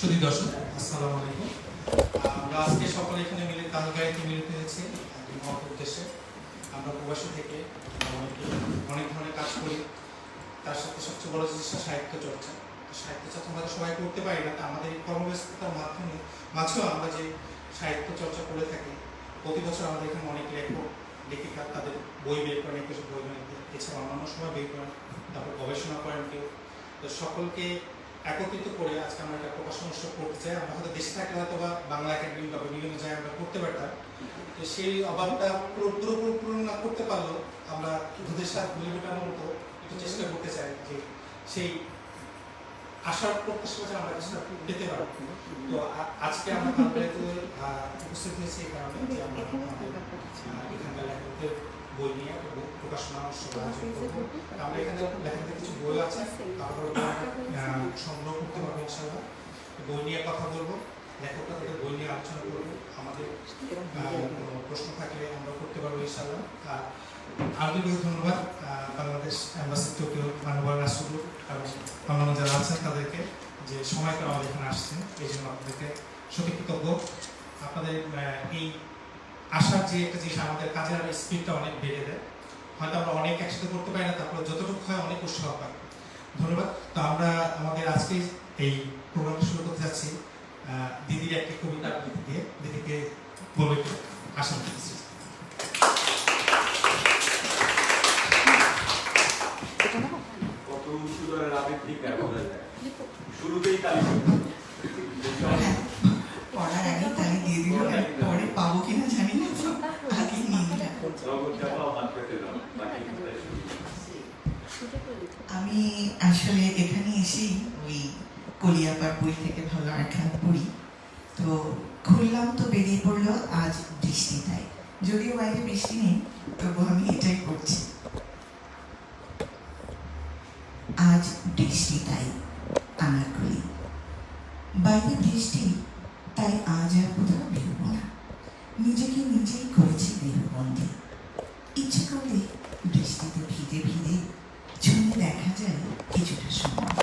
সুধী দর্শক, আসসালামু আলাইকুম। আমরা আজকে সকলে এখানে মিলে তালগাড়িতে মিলিত হয়েছি একটি মহৎ উদ্দেশ্যে। আমরা প্রবাসী থেকে অনেক ধরনের কাজ করি, তার সাথে সবচেয়ে বড় জিনিসটা সাহিত্য চর্চা। সাহিত্য চর্চা আমরা সবাই করতে পারি না, তা আমাদের এই কর্মব্যস্ততার মাঝেও আমরা যে সাহিত্য চর্চা করে থাকি। প্রতি বছর আমাদের এখানে অনেক লেখক লেখিকা তাদের বই বের করেন, কিছু বই বের করেন, এছাড়া অন্যান্য সময় বের করেন, তারপর গবেষণা করেন কেউ। তো সকলকে একত্রিত করে আজকে আমরা একটা প্রকাশন উৎসব করতে চাই। আমরা হয়তো দেশে থাকলে হয়তো বা বাংলা একাডেমি বা বিভিন্ন জায়গায় আমরা করতে পারতাম, তো সেই অভাবটা পুরোপুরি পূরণ না করতে পারলেও আমরা দুধের সাথে গুলি মেটানোর মতো একটু চেষ্টা করতে চাই যে সেই আশার প্রত্যাশা আমরা চেষ্টা পেতে পারি। তো আজকে আমরা তালগাড়িতে উপস্থিত হয়েছি এই কারণে যে আমরা এখানকার লেখকদের বই নিয়ে প্রকাশনা উৎসব আয়োজন করবো। আমরা এখানে লেখকদের কিছু বই আছে, সংগ্রহ করতে পারবো ইনশাআল্লাহ। বই নিয়ে কথা বলবো, লেখকরা তাদের বই নিয়ে আলোচনা করবো, আমাদের প্রশ্ন থাকলে আমরা করতে পারবো ইনশাআল্লাহ। আর আন্তরিক ধন্যবাদ বাংলাদেশ এম্বাসি টোকিও মাননীয় রাষ্ট্রদূত এবং অন্যান্য যারা আছেন তাদেরকে, যে সময় করে আমাদের এখানে আসছেন, এই জন্য আপনাদেরকে সত্যি কৃতজ্ঞ। আপনাদের এই আসার যে একটা জিনিস আমাদের কাজের স্পিডটা অনেক বেড়ে দেয়। হয়তো আমরা অনেক একসাথে করতে পারি না, তারপরে যতটুকু হয় অনেক উৎসাহ পাই। ধন্যবাদ। তো আমরা আমাদের আজকে এই প্রোগ্রামটা শুরু করতে যাচ্ছি দিদির একটি কবিতা আবৃত্তি দিয়ে। দিদিকে বলবে আশা করছি। কত সুন্দর আবৃত্তি বলা যায়, শুরুতেই তালি পড়ার আগে তালি দিয়ে দিল, পরে পাবো কিনা জানি না, তো আগে নিয়ে নিলাম। আমি আসলে এখানে এসেই ওই কলিয়াপাড় বই থেকে ভালো আখ্যান পড়ি, তো খুললাম তো বেরিয়ে পড়লো আজ বৃষ্টি, তাই যদিও বাইরে বৃষ্টি নেই তবু আমি এটাই করছি। আজ বৃষ্টি তাই আনারকলি, বাইরে বৃষ্টি তাই আজ আর কোথাও বেরোবো না, নিজেকে নিজেই করেছি গৃহবন্দী। ইচ্ছে করলে বৃষ্টিতে ভিজে ভিজে ছুঁয়ে দেখা যায় কিছুটা সময়।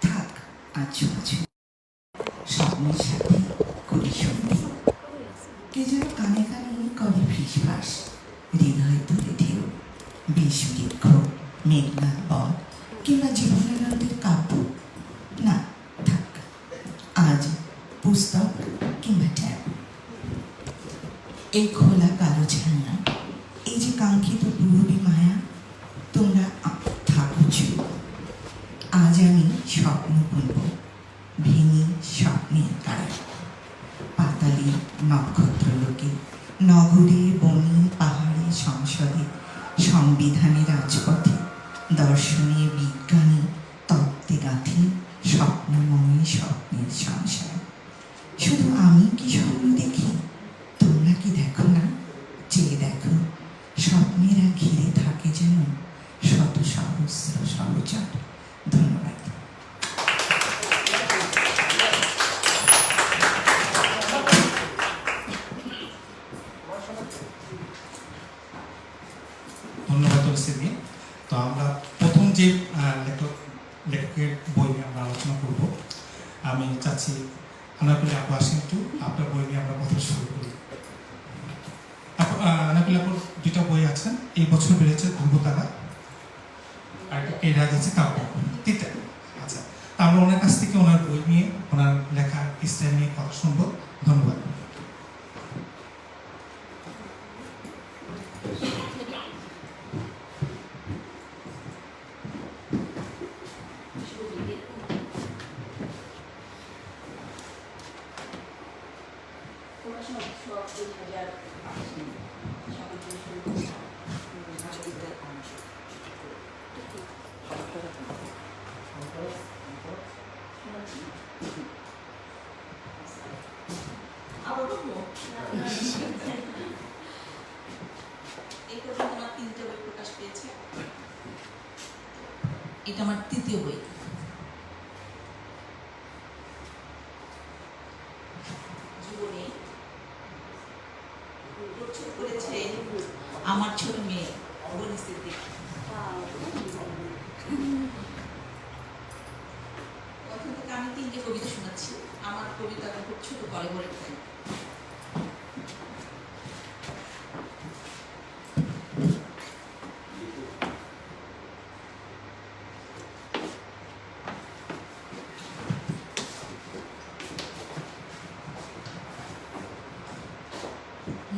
থাক আছো আছো স্বপ্নের সাথে করি সন্ধি, কে যেন কানে কানে করে ফিসফাস, হৃদয় তুলে ঢেউ, বিষ বৃক্ষ, মেঘনাথ বন কিংবা জীবনানন্দের কাব্য। না থাক, আজ পুস্তক কিংবা ট্যাব। এই খোলা কালো ছায়া, এই যে কাঙ্ক্ষিত পূরবী মায়া, তোমরা থাকো চুপ। আজ আমি স্বপ্ন বুনব, ভেঙে স্বপ্নের কারা, পাতালি নক্ষত্রলোকে, নগরে বনে পাহাড়ে সংসদে, সংবিধানে রাজপথে, দর্শনে বিজ্ঞানে তত্ত্বে গাঁথি স্বপ্নময় স্বপ্নের সংসার। শুধু আমি কি স্বপ্ন দেখি, তোমরা কি দেখো না? চেয়ে দেখো, স্বপ্নেরা ঘিরে থাকে যেন শত সহস্র সহচর। ধন্যবাদ। ধন্যবাদ তলসিদি। তো আমরা প্রথম যে লেখকের বই নিয়ে আমরা আলোচনা করব, আমি চাচ্ছি আনারকলি আপু আসেন, একটু আপনার বই নিয়ে আমরা কথা শুরু করি। আনারকলি আপুর দুটা বই আছে, এই বছর বেড়েছে ধ্রুবতারা, আর এর আগে আছে কাব্য তিনটা। আচ্ছা, তা আমরা ওনার কাছ থেকে ওনার বই নিয়ে, ওনার লেখার স্টাইল নিয়ে কথা শুনবো। ধন্যবাদ। এটা আমার তৃতীয় বই। জীবনে প্রচ্ছদ করেছে আমার ছোট মেয়ে বনি সিদ্দিক। প্রথম থেকে আমি 3টে কবিতা শোনাচ্ছি। শোনাচ্ছি। আমার কবিতাটা খুব ছোট করে বলে তাই।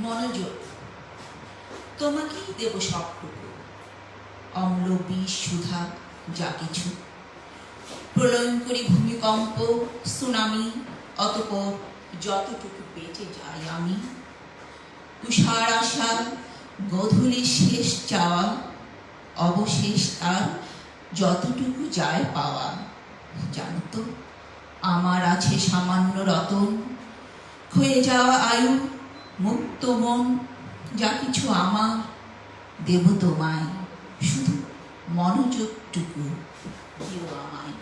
মনোযোগ, তোমাকেই দেব সবটুকু, অম্ল বিষ সুধা যা কিছু, প্রলয়ঙ্করী ভূমিকম্প সুনামি, অতঃপর যতটুকু বেঁচে যাই আমি, তুষার আশা গধূলি শেষ চাওয়া, অবশেষ তার যতটুকু যায় পাওয়া। জানো তো আমার আছে সামান্য রতন, ক্ষয়ে যাওয়া আয়ু, মুক্ত মন, যা কিছু আমার দেব তোমায়, শুধু মনোযোগটুকু দিও আমায়।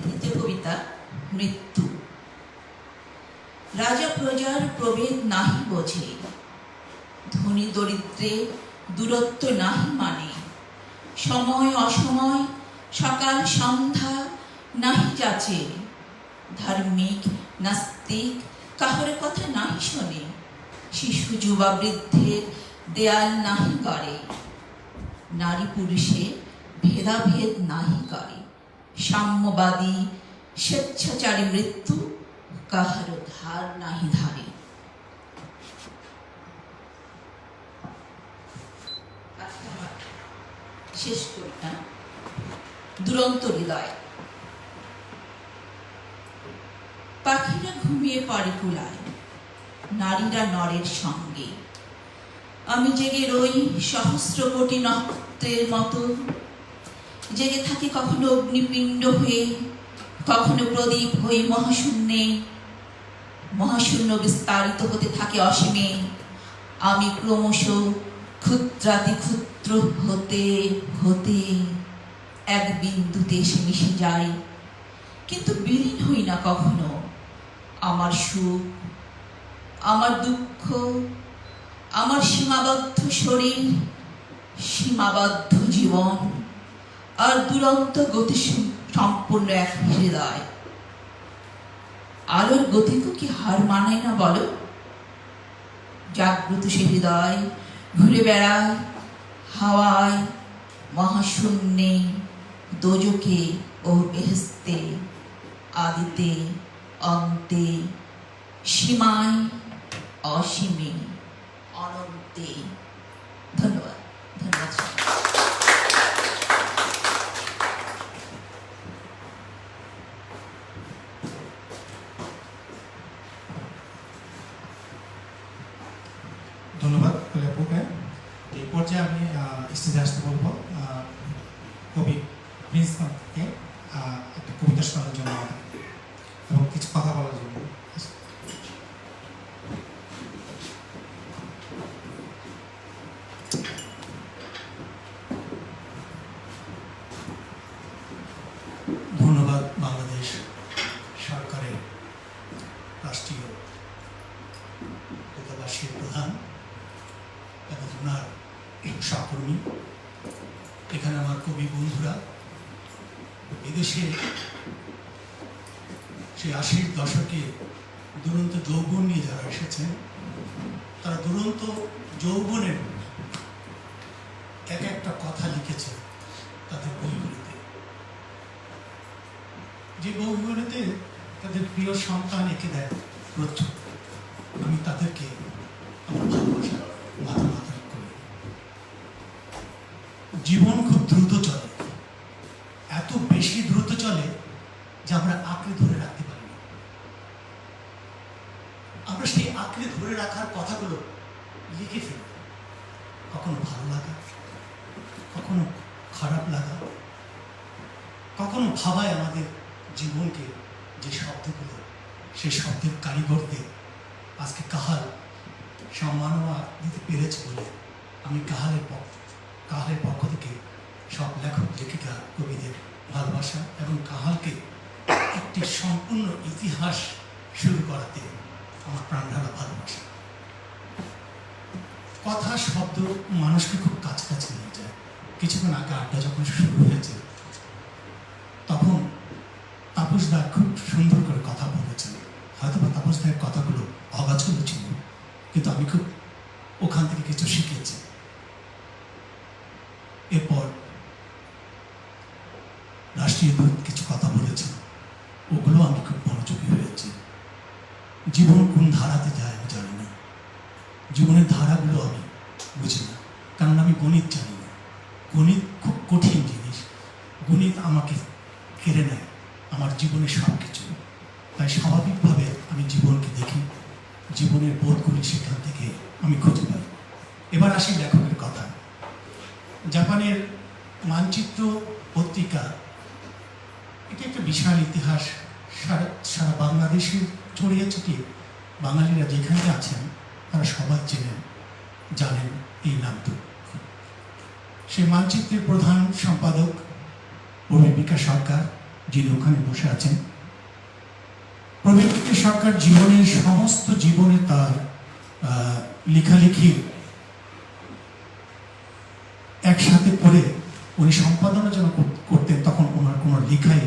দ্বিতীয় কবিতা মৃত্যু। রাজা প্রজার প্রভেদ নাহি বোঝে, ধনী দরিদ্রে দূরত্ব নাহি মানে, সময় অসময় সকাল সন্ধ্যা নাহি যাচে, ধার্মিক নাস্তিক কাহার কথা নাহি শোনে, শিশু যুবা বৃদ্ধের দেয়াল নাহি গড়ে, নারী পুরুষে ভেদাভেদ নাহি করে, সাম্যবাদী স্বেচ্ছাচারী মৃত্যু কাহার ধার নাহি ধারে। শেষ কবিতা দুরন্ত হৃদয়। পাখিরা ঘুমিয়ে পড়ে কুলায়, নারীরা নরের সঙ্গে, আমি জেগে রই সহস্র কোটি নক্ষত্রের মতো, জেগে থাকি কখনো অগ্নিপিণ্ড হয়ে, কখনো প্রদীপ হয়ে মহাশূন্যে, মহাশূন্য বিস্তারিত হতে থাকে অসীমে, আমি ক্রমশ ক্ষুদ্রাতি ক্ষুদ্র হতে হতে এক বিন্দুতে এসে মিশে যাই, কিন্তু বিলীন হই না কখনো। আমার সুখ, আমার দুঃখ, আমার সীমাবদ্ধ শরীর, সীমাবদ্ধ জীবন আর দুরন্ত গতি সম্পূর্ণ এক হৃদয়। আলোর গতিকে কি হার মানায় না বলো? জাগ্রত সে হৃদয় ঘুরে বেড়ায় হাওয়ায়, মহাশূন্যে, দোজকে ও বেহেশতে, আদিতে অন্তে, সীমায় অসীমে, অনন্তে। ধন্যবাদ। ধন্যবাদ। ধন্যবাদ লেপুকে। এই পর্যায়ে আমি স্টেজে আসতে বলবো কবি প্রিন্স থেকে একটা কবিতা শোনার জন্য এবং কিছু কথা বলার জন্য। ধন্যবাদ বাংলাদেশ সরকারের রাষ্ট্রীয় দূতাবাসের প্রধান এবং ওনার সহকর্মী, এখানে আমার কবি বন্ধুরা, এদেশে সেই 80-র দশকে দুরন্ত যৌবন নিয়ে যারা এসেছেন, তারা দুরন্ত যৌবনের এক একটা কথা লিখেছে তাদের বইগুলিতে। যে বইগুলিতে তাদের প্রিয় সন্তান এঁকে দেয় প্রথম, আমি তাদেরকে আমার ভালোবাসা মাথা মাথা করি। জীবন খুব দ্রুত চলে, এত বেশি দ্রুত চলে যে আমরা আঁকড়ে ধরে রাখতে পারি না। আমরা সেই আঁকড়ে ধরে রাখার কথাগুলো লিখে ফেলি, কখনো ভালো লাগা, কখনো খারাপ লাগা, কখনো ভাবায় আমাদের জীবনকে যে শব্দগুলো, সেই শব্দের কারিগরদের আজকে কাহাল সম্মাননা দিতে পেরেছে বলে আমি কাহালের পক্ষ থেকে সব লেখক লেখিকা কবিদের ভালোবাসা এবং কাহালকে একটি সম্পূর্ণ ইতিহাস শুরু করাতে আমার প্রাণঢালা ভালোবাসা। কথা শব্দ মানুষকে খুব কাছাকাছি নিয়ে যায়। কিছুক্ষণ আগে আড্ডা যখন শুরু হয়েছে তখন তাপসদা খুব সুন্দর করে কথা বলেছেন। হয়তো বা তাপসদার কথাগুলো অগাছলো ছিল, কিন্তু আমি খুব ওখান থেকে কিছু শিখেছি। এরপর রাষ্ট্রীয় দূত কিছু কথা বলেছেন, ওগুলো আমি খুব মনোযোগী হয়েছি। জীবন কোন ধারাতে যায় আমি জানি না, জীবনের ধারাগুলো আমি বুঝি না, কারণ আমি গণিত জানি না। গণিত খুব কঠিন জিনিস, গণিত আমাকে কেড়ে নেয় আমার জীবনের সব কিছু। তাই স্বাভাবিকভাবে আমি জীবনকে দেখি, জীবনের বোধগুলি সেখান থেকে আমি খুঁজে পাই। এবার আসি লেখকের কথা। জাপানের মানচিত্র পত্রিকা, এটি একটা বিশাল ইতিহাস, সারা বাংলাদেশে ছড়িয়ে ছিটিয়ে বাঙালিরা যেখানে আছেন তারা সবাই চেনেন, জানেন এই নামটি। সেই মানচিত্রের প্রধান সম্পাদক প্রবীণ সরকার, যিনি ওখানে বসে আছেন। প্রবীণ সরকার জীবনের সমস্ত জীবনে তার লেখালেখি একসাথে করে উনি সম্পাদনা যেন করতেন, তখন ওনার কোনো লেখায়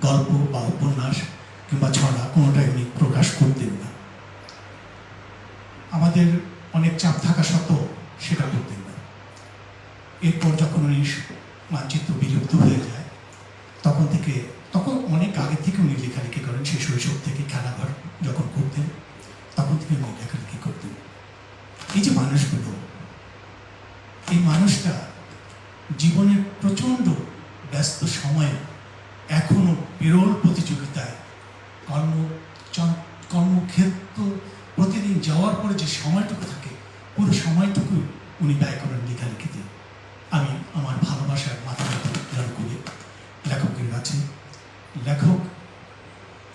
গল্প বা উপন্যাস কিংবা ছড়া কোনোটাই উনি প্রকাশ করতেন না। আমাদের অনেক চাপ থাকা সত্ত্বেও সেটা করতেন না। এরপর যখন উনি মানচিত্র বিলুপ্ত হয়ে যায় তখন অনেক আগে থেকে উনি লেখালেখি করেন। সেই শৈশব থেকে খেলাঘর যখন করতেন তখন থেকে উনি লেখালেখি করতেন। এই যে মানুষগুলো, এই মানুষটা জীবনের প্রচণ্ড ব্যস্ত সময়ে এখনো বিরল প্রতিযোগিতায় কর্মক্ষেত্র প্রতিদিন যাওয়ার পরে যে সময়টুকু থাকে, পুরো সময়টুকু উনি ব্যয় করেন লেখালেখিতে। আমি আমার ভালোবাসার মাথা ব্যথা করি লেখকের কাছে। লেখক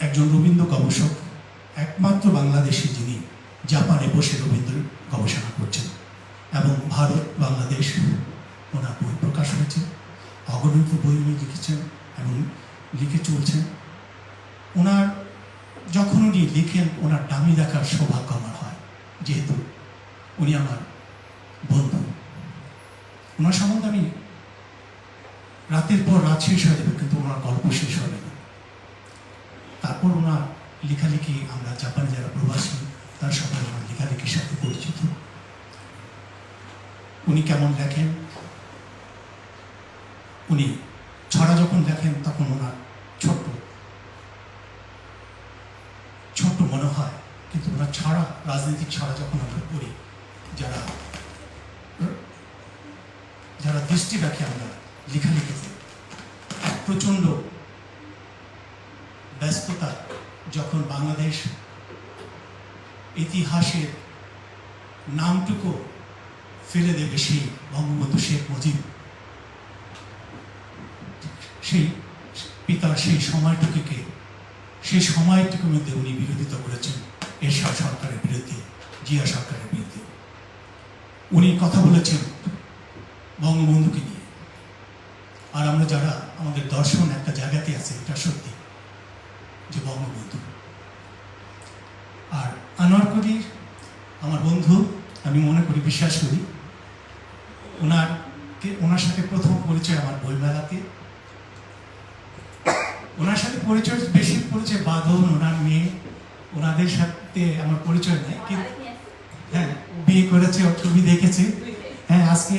একজন রবীন্দ্র গবেষক, একমাত্র বাংলাদেশি যিনি জাপানে বসে রবীন্দ্র গবেষণা করছেন, এবং ভারত বাংলাদেশ ওনার বই প্রকাশ হয়েছে, অগণিত বই উনি লিখেছেন এবং লিখে চলছেন। ওনার যখন উনি লিখেন ওনার ডামি দেখার সৌভাগ্য আমার হয়, যেহেতু উনি আমার বন্ধু। ওনার সম্বন্ধে আমি রাতের পর রাত শেষ হয়ে যাবে, কিন্তু ওনার গল্প শেষ হবে না। তারপর ওনার লেখালেখি, আমরা জাপানে যারা প্রবাসী তার সবাই ওনার লেখালেখির সাথে পরিচিত। উনি কেমন লেখেন, উনি ছড়া যখন লেখেন তখন ওনার ছোট্ট ছোট্ট মনে হয়, কিন্তু ওনার ছড়া, রাজনৈতিক ছড়া যখন আমরা পড়ি, যারা দৃষ্টি রাখি আমরা লেখালেখিতে, প্রচণ্ড ব্যস্ততা যখন বাংলাদেশ ইতিহাসের নামটুকু ফেলে দেবে সেই বঙ্গবন্ধু শেখ মুজিব, সেই পিতার সেই সময়টুকুর মধ্যে উনি বিরোধিতা করেছেন এরশাদ সরকারের বিরুদ্ধে, জিয়া সরকারের বিরুদ্ধে। উনি কথা বলেছেন বঙ্গবন্ধুকে নিয়ে। আর আমরা যারা, আমাদের দর্শন একটা জায়গাতে আছে, এটা সত্যি যে বঙ্গবন্ধু। আর আনোয়ার কবির আমার বন্ধু, আমি মনে করি, বিশ্বাস করি। ওনার সাথে প্রথম পরিচয় আমার বইমেলাতে। ওনার সাথে পরিচয় বেশি পরিচয় বাঁধন, ওনার মেয়ে, ওনাদের সাথে আমার পরিচয় নেই। কিন্তু হ্যাঁ, বিয়ে করেছে, ওর ছবি দেখেছে। হ্যাঁ, আজকে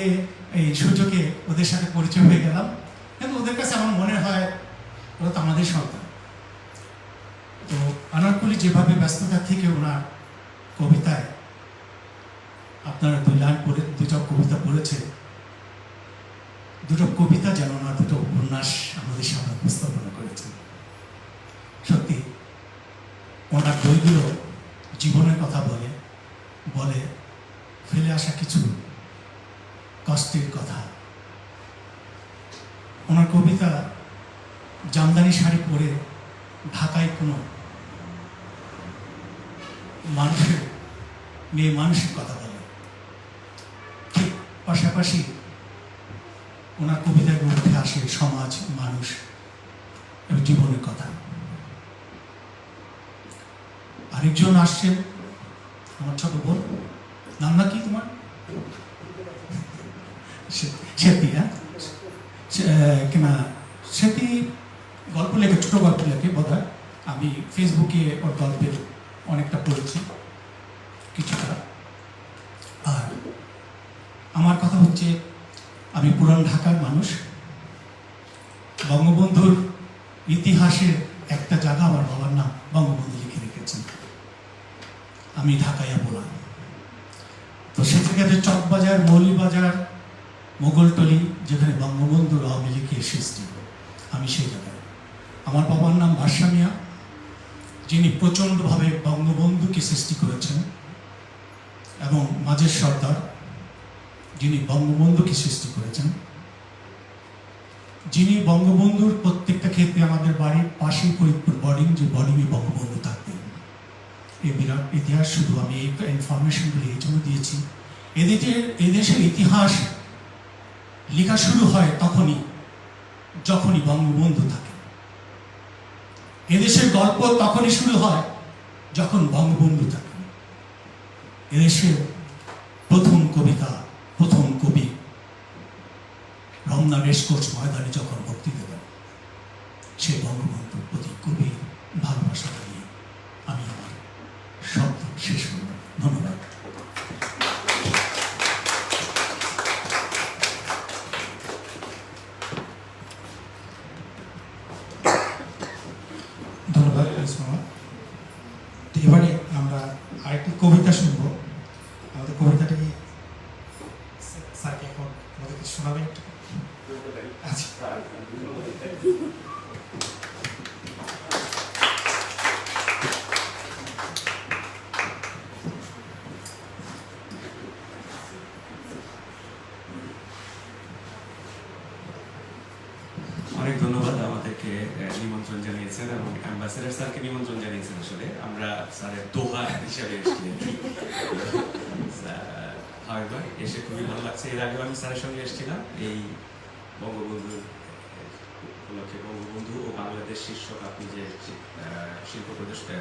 এই সুযোগে ওদের সাথে পরিচয় হয়ে গেলাম। কিন্তু ওদের কাছে আমার মনে হয় ওরা তো আমাদের সন্তান। তো আনারকুলি যেভাবে ব্যস্ততা থেকে ওনার কবিতায়, আপনারা দুটো কবিতা পড়েছে, দুটো কবিতা যেন ওনার দুটো উপন্যাস আমাদের সামনে উপস্থাপনা করেছে। সত্যি ওনার বইগুলো জীবনের কথা বলে ফেলে আসা কিছু কষ্টের কথা। ওনার কবিতা জামদানি শাড়ি পরে ঢাকায় কোনো মেয়ে মানুষের কথা বলে। ঠিক পাশাপাশি ওনার কবিতায় উঠে আসে সমাজ, মানুষ এবং জীবনের কথা। আরেকজন আসছেন, আমার ছোট বোন। নাম না কি তোমার? সেটি কিনা সেটি গল্প লেখে, ছোট গল্প লেখে বোধহয়। আমি ফেসবুকে ওর গল্পের অনেকটা পড়েছি কিছুটা। আর আমার কথা হচ্ছে, আমি পুরান ঢাকার মানুষ। বঙ্গবন্ধুর ইতিহাসের একটা জায়গা আমার বাবার নাম বঙ্গবন্ধু লিখে রেখেছেন। আমি ঢাকাইয়া বলা, তো সে জায়গাতে চকবাজার, মৌলভীবাজার, মোগলটলি, যেখানে বঙ্গবন্ধুর আওয়ামী লীগের সৃষ্টি, আমি সেই জায়গায়। আমার বাবার নাম বাদশা মিয়া, যিনি প্রচণ্ডভাবে বঙ্গবন্ধুকে সৃষ্টি করেছেন, এবং মাঝের সর্দার, যিনি বঙ্গবন্ধুকে সৃষ্টি করেছেন, যিনি বঙ্গবন্ধুর প্রত্যেকটা ক্ষেত্রে আমাদের বাড়ির পাশে ফরিদপুর বোর্ডিং, যে বোর্ডিংয়ে বঙ্গবন্ধু থাকতেন। এই বিরাট ইতিহাস, শুধু আমি এই ইনফরমেশনগুলি এই জন্য দিয়েছি। এদেশের ইতিহাস লেখা শুরু হয় যখনই বঙ্গবন্ধু থাকে। এদেশের গল্প তখনই শুরু হয় যখন বঙ্গবন্ধু থাকে। এদেশের প্রথম কবিতা, প্রথম কবি রমনা রেসকোর্স ময়দানে যখন বক্তৃতা দেন, সেই বঙ্গবন্ধুর প্রতি কবি ভালোবাসা নিয়ে আমি আমার শব্দ শেষ করব। ধন্যবাদ। ধন্যবাদ ইসমা। তো এবারে আমরা আরেকটি কবিতা শুনবো। আমাদের কবিতাটি স্যারকে এখন আমাদেরকে শোনাবেন একটু। আচ্ছা, অনেক ধন্যবাদ আমাদেরকে নিমন্ত্রণ জানিয়েছেন, এবং অ্যাম্বাসেডর স্যারকে নিমন্ত্রণ জানিয়েছেন। আসলে আমরা স্যারের দোহা হিসাবে এসেছি। হাওয়েভার এসে খুবই ভালো লাগছে। এর আগেও আমি স্যারের সঙ্গে এসেছিলাম এই বঙ্গবন্ধুর উপলক্ষে, বঙ্গবন্ধু ও বাংলাদেশ শীর্ষক আপনি যে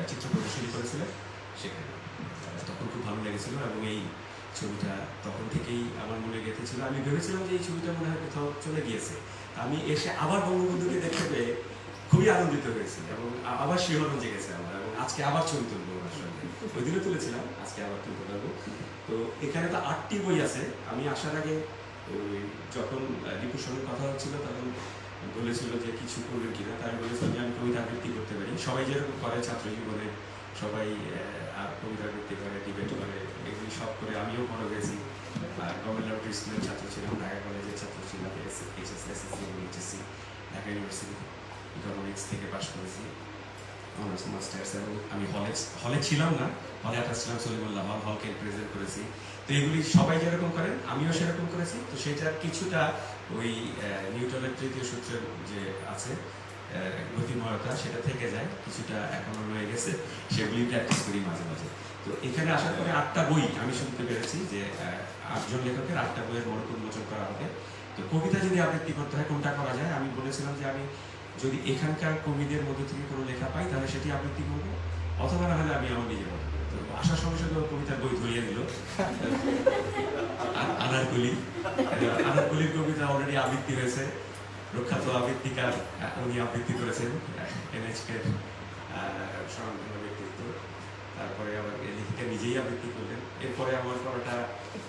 চিত্র প্রদর্শনী করেছিলেন সেখানে। তখন খুব ভালো লেগেছিল, এবং এই ছবিটা তখন থেকেই আমার মনে গেঁথেছিল। আমি ভেবেছিলাম যে এই ছবিটা মনে হয় কোথাও চলে গিয়েছে। আমি এসে আবার বঙ্গবন্ধুকে দেখতে পেয়ে খুবই আনন্দিত হয়েছি, এবং আবার শিহরণ জেগেছে আমার, এবং আজকে আবার ছবি তুলবো ওনার সঙ্গে। ওই দিনও তুলেছিলাম, আজকে আবার তুলতে পারবো। তো এখানে তো 8টি বই আছে। আমি আসার আগে যখন রিপুর সঙ্গে কথা হচ্ছিল, তখন বলেছিল যে কিছু করবেন কিনা। তাই বলেছিল যে আমি কবিতা আবৃত্তি করতে পারি। সবাই যেরকম করে ছাত্র জীবনে, সবাই কবিতা আবৃত্তি করে, ডিবেট করে, এগুলি সব করে আমিও বড় হয়েছি। আর গভর্নমেন্ট স্কুলের ছাত্র ছিলাম, ঢাকা কলেজের ছাত্র ছিলাম, এইচএসসি, ঢাকা ইউনিভার্সিটি ইকোনমিক্স থেকে পাশ করেছি, অনার্স মাস্টার্স। এবং আমি হলে ছিলাম না, হলে একটা ছিলাম সলিমুল্লাহ হলকে প্রেজেন্ট করেছি। তো এগুলি সবাই যেরকম করেন আমিও সেরকম করেছি। তো সেটার কিছুটা ওই নিউটনের তৃতীয় সূত্রের যে আছে গতিময়তা, সেটা থেকে যায়, কিছুটা এখনো রয়ে গেছে, সেগুলি প্র্যাকটিস করি মাঝে মাঝে। তো এখানে আসার পরে 8টা বই আমি শুনতে পেরেছি যে 8জন লেখকের 8টা বইয়ের মরক উন্মোচন করা হবে। তো কবিতা যদি আবৃত্তি করতে হয় কোনটা করা যায়, আমি বলেছিলাম যে আমি যদি এখানকার কবিদের মধ্যে থেকে কোনো লেখা পাই তাহলে সেটি আবৃত্তি করবো, অথবা না হলে আমি আমার নিজের মতো করবো। তো আসার সঙ্গে সঙ্গে কবিতার বই ধরিয়ে দিল আনারকলির কবিতা অলরেডি আবৃত্তি হয়েছে। প্রখ্যাত আবৃত্তিকার উনি আবৃত্তি করেছেন, এনএচকে স্বনামধন্য ব্যক্তিত্ব। তারপরে আবার লেখিকা নিজেই আবৃত্তি করলেন। এরপরে আমার করাটা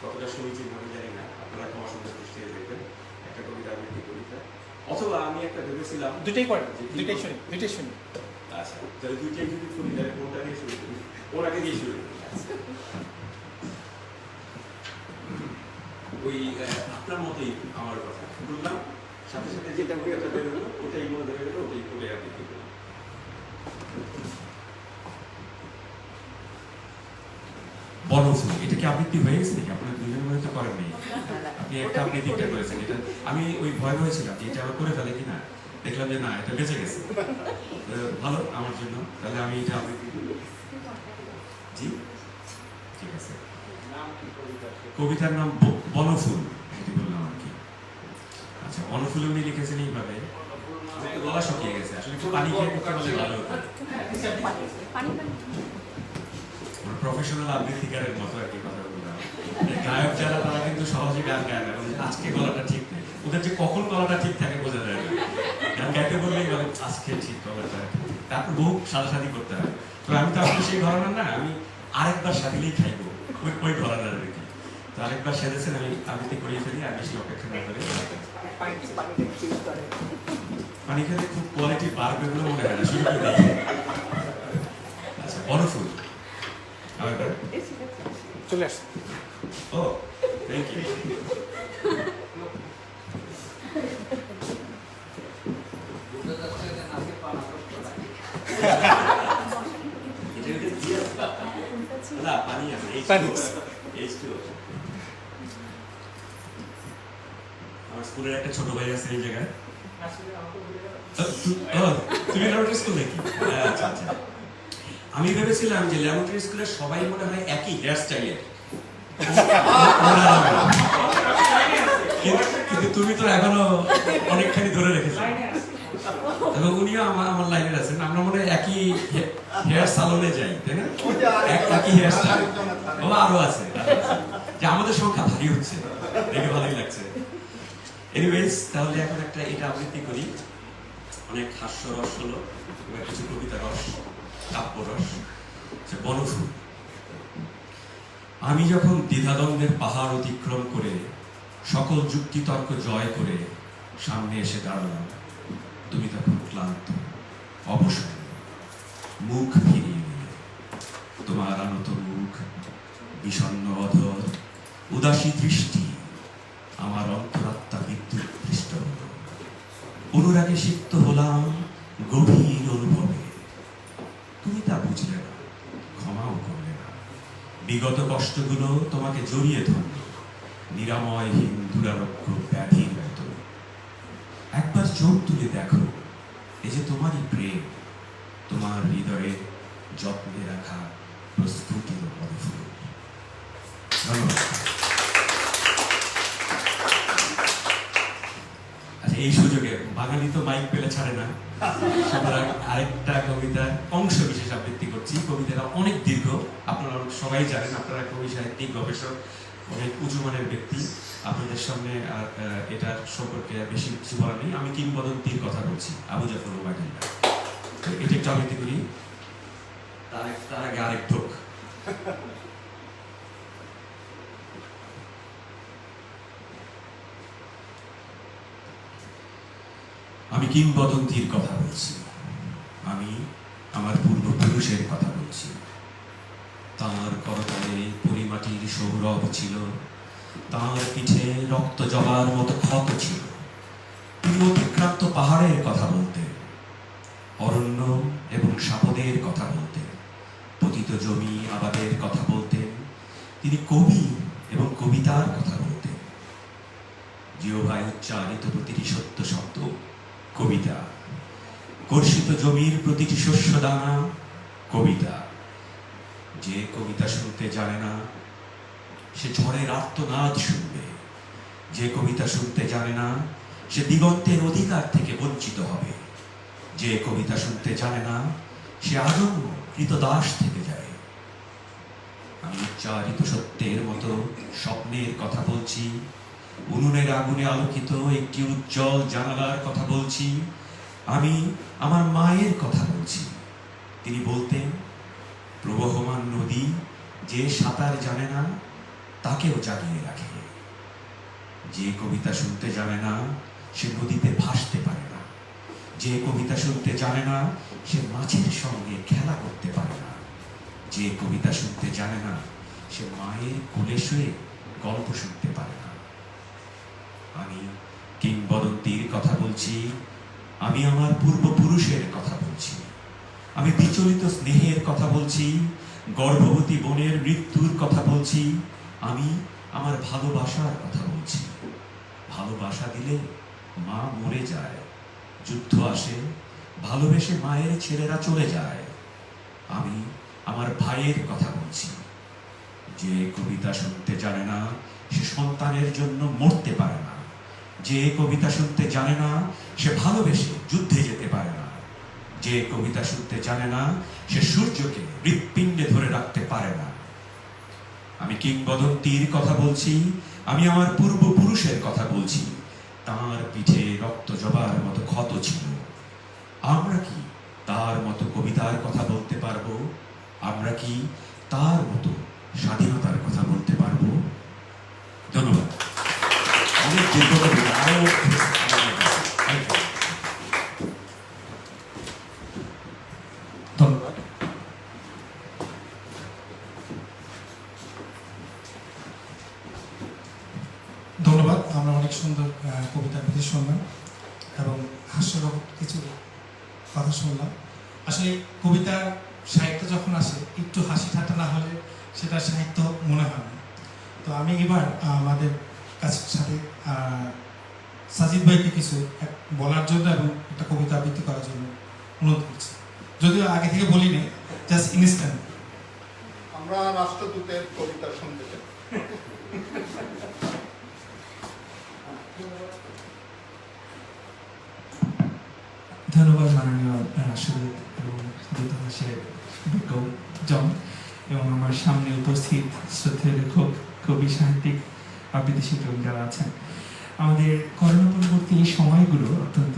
কতটা সমীচীন ভাবে জানি না, আপনারা ক্ষমা সুন্দর দৃষ্টি দেখবেন। একটা কবিতা আবৃত্তি কবিতা, অথবা আমি একটা ভেবেছিলাম দুইটাই করেন, দুইটাই শুনি। আচ্ছা, তাহলে দুইটাই যদি করি তাহলে কোনটা দিয়ে শুরু করি? ওর আগে দিয়ে শুরু করি। ওই আপনার মতোই আমার কথা বললাম, সাথে সাথে যেটা কবিতা বের হলো ওটাই মনে ধরে গেল, ওটাই করে আবৃত্তি করি। বনফুল, এটা কি আবৃত্তি হয়ে গেছে নাকি? আপনার দুজনের মধ্যে তো করেননি, আপনি একটা আবৃত্তিটা করেছেন। এটা আমি ওই ভয় হয়েছিলাম যে এটা আবার করে ফেলে কিনা, দেখলাম যে না, এটা বেঁচে গেছে। ভালো আমার জন্য, তাহলে আমি এটা আবৃত্তি করি। জি ঠিক আছে। কবিতার নাম বনফুল, সেটি বললাম আর কি। আচ্ছা, বনফুল উনি লিখেছেন এইভাবে। গলা শুকিয়ে গেছে, আসলে একটু পানি খেয়ে করতে পারলে ভালো হতো। প্রফেশনাল আবৃত্তিকারের মতো আর কি কথা বললাম। গায়ক যারা তারা কিন্তু সহজে গান গায় না, আজকে গলাটা ঠিক নেই। ওদের যে কখন গলাটা ঠিক থাকে বোঝা যায় না। গান গাইতে বললেই বলে আজকে ঠিক গলাটা, তারপর বহু সাদাসাদি করতে হয়। তো আমি তো আসলে সেই ঘরানার না, আমি আরেকবার সাদিলেই খাইবো ওই ঘরানার আর কি। তো আরেকবার সেজেছেন, আমি আবৃত্তি করিয়ে ফেলি, আর বেশি অপেক্ষা না করে। পানি খেতে খুব কোয়ালিটি বাড়বে বলে মনে হয় না, শুরু করে দিই। আচ্ছা, বনফুল আরেকবার চলে আসছে। ও থ্যাংক ইউ। না পানি আছে, H2O। আমার স্কুলের একটা ছোট ভাই আছে এই জায়গায়। তুমি ল্যাবরেটরি স্কুল নাকি? আচ্ছা আচ্ছা। আমি ভেবেছিলাম যে ল্যাবরেটরি স্কুলে সবাই মনে হয় একই হেয়ার স্টাইলের, কিন্তু তুমি তো এখনো অনেকখানি ধরে রেখেছো। এবং উনিও আমার লাইনের আছেন, আমরা মনে হয় একই হেয়ার সালনে যাই, তাই না? একই হেয়ার স্টাইল। ও আরো আছে, যে আমাদের সংখ্যা ভারী হচ্ছে, দেখে ভালোই লাগছে। এনিওয়েজ, তাহলে এখন একটা এটা আবৃত্তি করি। অনেক হাস্যরস হলো, এবার কিছু কবিতা রস, কাব্য রস। বনফুল। আমি যখন দ্বিধাদ্বন্দ্বের পাহাড় অতিক্রম করে সকল যুক্তিতর্ক জয় করে সামনে এসে দাঁড়ালাম, তুমি তখন ক্লান্ত, অবসর, মুখ ফিরিয়ে নিলে। তোমার আনত মুখ, বিষণ্ণ অধর, উদাসী দৃষ্টি আমার অন্তরাত্মা বিদ্যুৎ পৃষ্ঠ হল। অনুরাগে সিক্ত হলাম গভীর অনুভবে। তুমি তা বুঝলে না, ক্ষমাও করলে না। বিগত কষ্টগুলো তোমাকে জড়িয়ে ধরল নিরাময়হীন দুরারোগ্য ব্যাধির মতো। একবার চোখ তুলে দেখো, এই যে তোমারই প্রেম, তোমার হৃদয়ে যত্নে রাখা প্রস্ফুটিত বনফুল। ধন্যবাদ। আচ্ছা, এই সুযোগে বাঙালি তো মাইক পেলে ছাড়ে না, সুতরাং আরেকটা কবিতার অংশ বিশেষ আবৃত্তি করছি। কবিতাটা অনেক দীর্ঘ, আপনারা সবাই জানেন, আপনারা কবি সাহিত্যিক গবেষক, অনেক উঁচু মানের ব্যক্তি। আপনাদের সামনে আর এটার সম্পর্কে বেশি কিছু বলার নেই। আমি কিংবদন্তির কথা বলছি, আবু জাফর ওবায়দুল্লাহ। এটা একটু আবৃত্তি করি, তার আগে আরেক ঢোক। আমি কিংবদন্তির কথা বলছি, আমি আমার পূর্বপুরুষের কথা বলছি। তাঁর করতলে পরিমাটির সৌরভ ছিল, তাঁর পিঠে রক্ত জবার মতো ক্ষত ছিল। তিনি অতিক্রান্ত পাহাড়ের কথা বলতেন, অরণ্য এবং সাপদের কথা বলতেন, পতিত জমি আবাদের কথা বলতেন। তিনি কবি এবং কবিতার কথা বলতেন। জিহ্বায় উচ্চারিত প্রতিটি সত্য শব্দ কবিতা, কর্ষিত জমির প্রতিটি শস্য দানা কবিতা। যে কবিতা শুনতে জানে না, সে ঝড়ের আর্তনাদ শুনবে। যে কবিতা শুনতে জানে না, সে দিগন্তের অধিকার থেকে বঞ্চিত হবে। যে কবিতা শুনতে জানে না, সে আজন্ম কৃতদাস থেকে যায়। আমি উচ্চারিত সত্যের মতো স্বপ্নের কথা বলছি, উনুনের আগুনে আলোকিত একটি উজ্জ্বল জানালার কথা বলছি। আমি আমার মায়ের কথা বলছি। তিনি বলতেন, প্রবহমান নদী যে সাঁতার জানে না তাকেও জাগিয়ে রাখে। যে কবিতা শুনতে জানে না, সে নদীতে ভাসতে পারে না। যে কবিতা শুনতে জানে না, সে মাছের সঙ্গে খেলা করতে পারে না। যে কবিতা শুনতে জানে না, সে মায়ের কোলে শুয়ে গল্প শুনতে পারে না। আমি কিংবদন্তির কথা বলছি, আমি আমার পূর্বপুরুষের কথা বলছি। আমি বিচলিত স্নেহের কথা বলছি, গর্ভবতী বোনের মৃত্যুর কথা বলছি। আমি আমার ভালোবাসার কথা বলছি। ভালোবাসা দিলে মা মরে যায়, যুদ্ধ আসে, ভালোবেসে মায়ের ছেলেরা চলে যায়। আমি আমার ভাইয়ের কথা বলছি। যে কবিতা শুনতে জানে না, সে সন্তানের জন্য মরতে পারে না। যে কবিতা শুনতে জানে না, সে ভালোবেসে যুদ্ধে যেতে পারে না। যে কবিতা শুনতে জানে না, সে সূর্যকে হৃৎপিণ্ডে ধরে রাখতে পারে না। আমি কিংবদন্তির কথা বলছি, আমি আমার পূর্বপুরুষের কথা বলছি, তার পিঠে রক্ত জবার মতো ক্ষত ছিল। আমরা কি তার মতো কবিতার কথা বলতে পারবো? আমরা কি তার মতো স্বাধীনতার কথা বলতে পারবো? ধন্যবাদ। অনেক দীর্ঘ কবিতা, আরো ধন্যবাদ। ধন্যবাদ। আমরা অনেক সুন্দর কবিতা আবৃত্তি শুনলাম এবং হাস্যরক কিছু কথা শুনলাম। আসলে কবিতা সাহিত্য যখন আসে একটু হাসি ঠাট্টা না হলে সেটা সাহিত্য মনে হয় না। তো আমি এবার আমাদের সাথে সাজিদ ভাইকে কিছু বলার জন্য এবং একটা কবিতা আবৃত্তি করার জন্য অনুরোধ করছি, যদিও আগে থেকে বলি নেই, জাস্ট ইনস্ট্যান্ট। আমরা রাষ্ট্রদূতের কবিতা শুনতে চাই। ধন্যবাদ মাননীয় রাষ্ট্রদূত এবং দূতাবাসের বিজ্ঞজন এবং আমার সামনে উপস্থিত শ্রদ্ধেয় লেখক, কবি, সাহিত্যিক, আবৃত্তি শিক্ষক যারা আছেন। আমাদের করোনা পরবর্তী এই সময়গুলো অত্যন্ত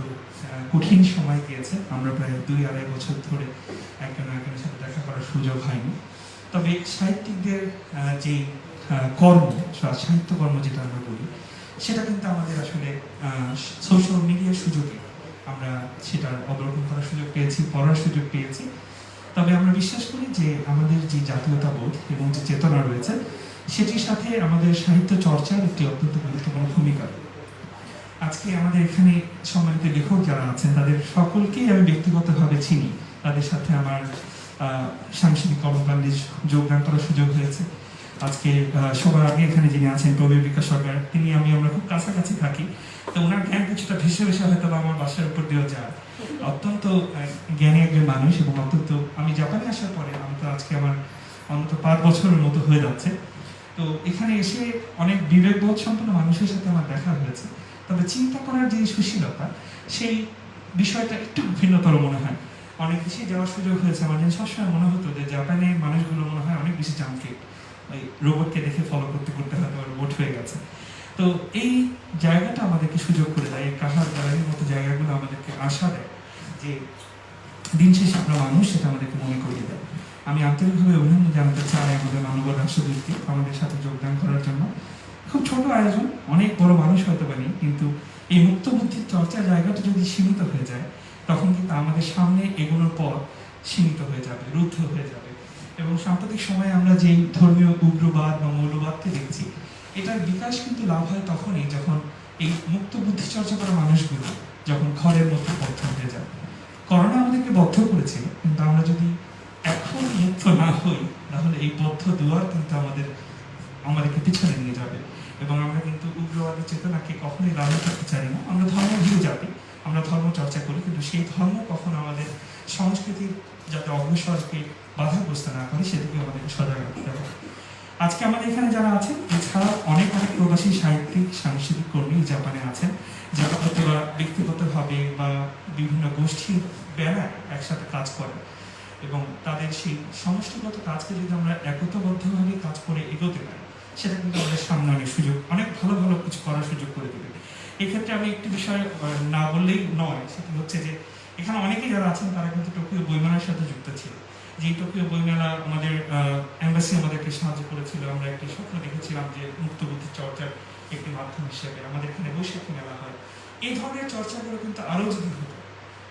কঠিন সময় গিয়েছে। আমরা প্রায় 2-2.5 বছর ধরে একজনের সাথে দেখা করার সুযোগ হয়নি। তবে সাহিত্যিকদের যে কর্ম, সাহিত্যকর্ম যেটা আমরা বলি, সেটা কিন্তু আমাদের আসলে সোশ্যাল মিডিয়ার সুযোগে আমরা সেটার অবলোকন করার সুযোগ পেয়েছি, পড়ার সুযোগ পেয়েছি। তবে আমরা বিশ্বাস করি যে আমাদের যে জাতীয়তাবোধ এবং যে চেতনা রয়েছে সেটির সাথে আমাদের সাহিত্য চর্চার একটি অত্যন্ত গুরুত্বপূর্ণ ভূমিকা। আজকে আমাদের এখানে সম্মানিত লেখক যারা আছেন তাদের সকলকেই আমি ব্যক্তিগতভাবে চিনি। তাদের সাথে আমার সাংস্কৃতিক কর্মকাণ্ডে যোগদান করার সুযোগ হয়েছে। আজকে সবার আগে এখানে যিনি আছেন প্রবীর বিকাশ সরকার, আমরা খুব কাছাকাছি থাকি। তো ওনার জ্ঞান কিছুটা ভেসে ভেসে হয়তো আমার বাসার উপর দিয়েও যায়। অত্যন্ত জ্ঞানী একজন মানুষ এবং অত্যন্ত, আমি জাপানে আসার পরে আমি তো আজকে আমার অন্তত 5 বছরের মতো হয়ে যাচ্ছে। তো এখানে এসে অনেক বিবেকবোধ সম্পন্ন মানুষের সাথে আমার দেখা হয়েছে। তবে চিন্তা করার যে সুশীলতা, সেই বিষয়টা একটু ভিন্নতর মনে হয়। অনেক দেশে যাওয়ার সুযোগ হয়েছে, আমার যেন সবসময় মনে হতো যে জাপানের মানুষগুলো মনে হয় অনেক বেশি যান্ত্রিক, ওই রোবটকে দেখে ফলো করতে করতে হয়তো রোবট হয়ে গেছে। তো এই জায়গাটা আমাদেরকে সুযোগ করে দেয়, এই কাহার গ্যালারির মতো জায়গাগুলো আমাদেরকে আশা দেয় যে দিন শেষে আমরা মানুষ, সেটা আমাদেরকে মনে করিয়ে দেয়। আমি আন্তরিকভাবে অভিনন্দন জানাতে চাই আমাদের মানব রাষ্ট্রদূতকে আমাদের সাথে যোগদান করার জন্য। খুব ছোট আয়োজন, অনেক বড় মানুষ হয়তো পারি, কিন্তু এই মুক্ত বুদ্ধির চর্চার জায়গাটা যদি সীমিত হয়ে যায় তখন কিন্তু আমাদের সামনে এগোনোর পর সীমিত হয়ে যাবে, রুদ্ধ হয়ে যাবে। এবং সাম্প্রতিক সময়ে আমরা যে ধর্মীয় উগ্রবাদ বা মৌলবাদকে দেখছি, এটার বিকাশ কিন্তু লাভ হয় তখনই যখন এই মুক্ত বুদ্ধি চর্চা করা মানুষগুলো যখন ঘরের মধ্যে বদ্ধ হয়ে যায়। করোনা আমাদেরকে বদ্ধ করেছিল, কিন্তু আমরা যদি এখন মুক্ত না হই তাহলে এই বদ্ধ দুয়ার কিন্তু আমাদেরকে পিছনে নিয়ে যাবে। এবং আমরা কিন্তু উগ্রবাদী চেতনাকে কখনোই লালন করতে চাই না। আমরা ধর্মভীরু জাতি, আমরা ধর্ম চর্চা করি, কিন্তু সেই ধর্ম কখনো আমাদের সংস্কৃতির যাতে অগ্রসরকে বাধাগ্রস্ত না করে সেদিকে আমাদেরকে সজাগ রাখতে হবে। আজকে আমাদের এখানে যারা আছেন, এছাড়া অনেক প্রবাসী সাহিত্যিক, সাংস্কৃতিক কর্মী জাপানে আছেন, যারা হয়তো ব্যক্তিগতভাবে বা বিভিন্ন গোষ্ঠীর বেলায় একসাথে কাজ করেন এবং তাদের সেই সমষ্টিগত কাজকে যদি আমরা একতাবদ্ধভাবে কাজ করে এগোতে পারি, সেটা কিন্তু আমাদের সামনে অনেক ভালো ভালো কিছু করার সুযোগ করে দেবে। এক্ষেত্রে আমি একটি বিষয় না বললেই নয়, সেটি হচ্ছে যে এখানে অনেকেই যারা আছেন তারা কিন্তু টোকিও বইমেলার সাথে যুক্ত ছিল। যে টোকিও বইমেলা আমাদের এম্বাসি আমাদেরকে সাহায্য করেছিল। আমরা একটি স্বপ্ন দেখেছিলাম যে মুক্ত বুদ্ধি চর্চার একটি মাধ্যম হিসেবে আমাদের এখানে বৈশাখী মেলা হয়। এই ধরনের চর্চাগুলো কিন্তু আরও যদি হতো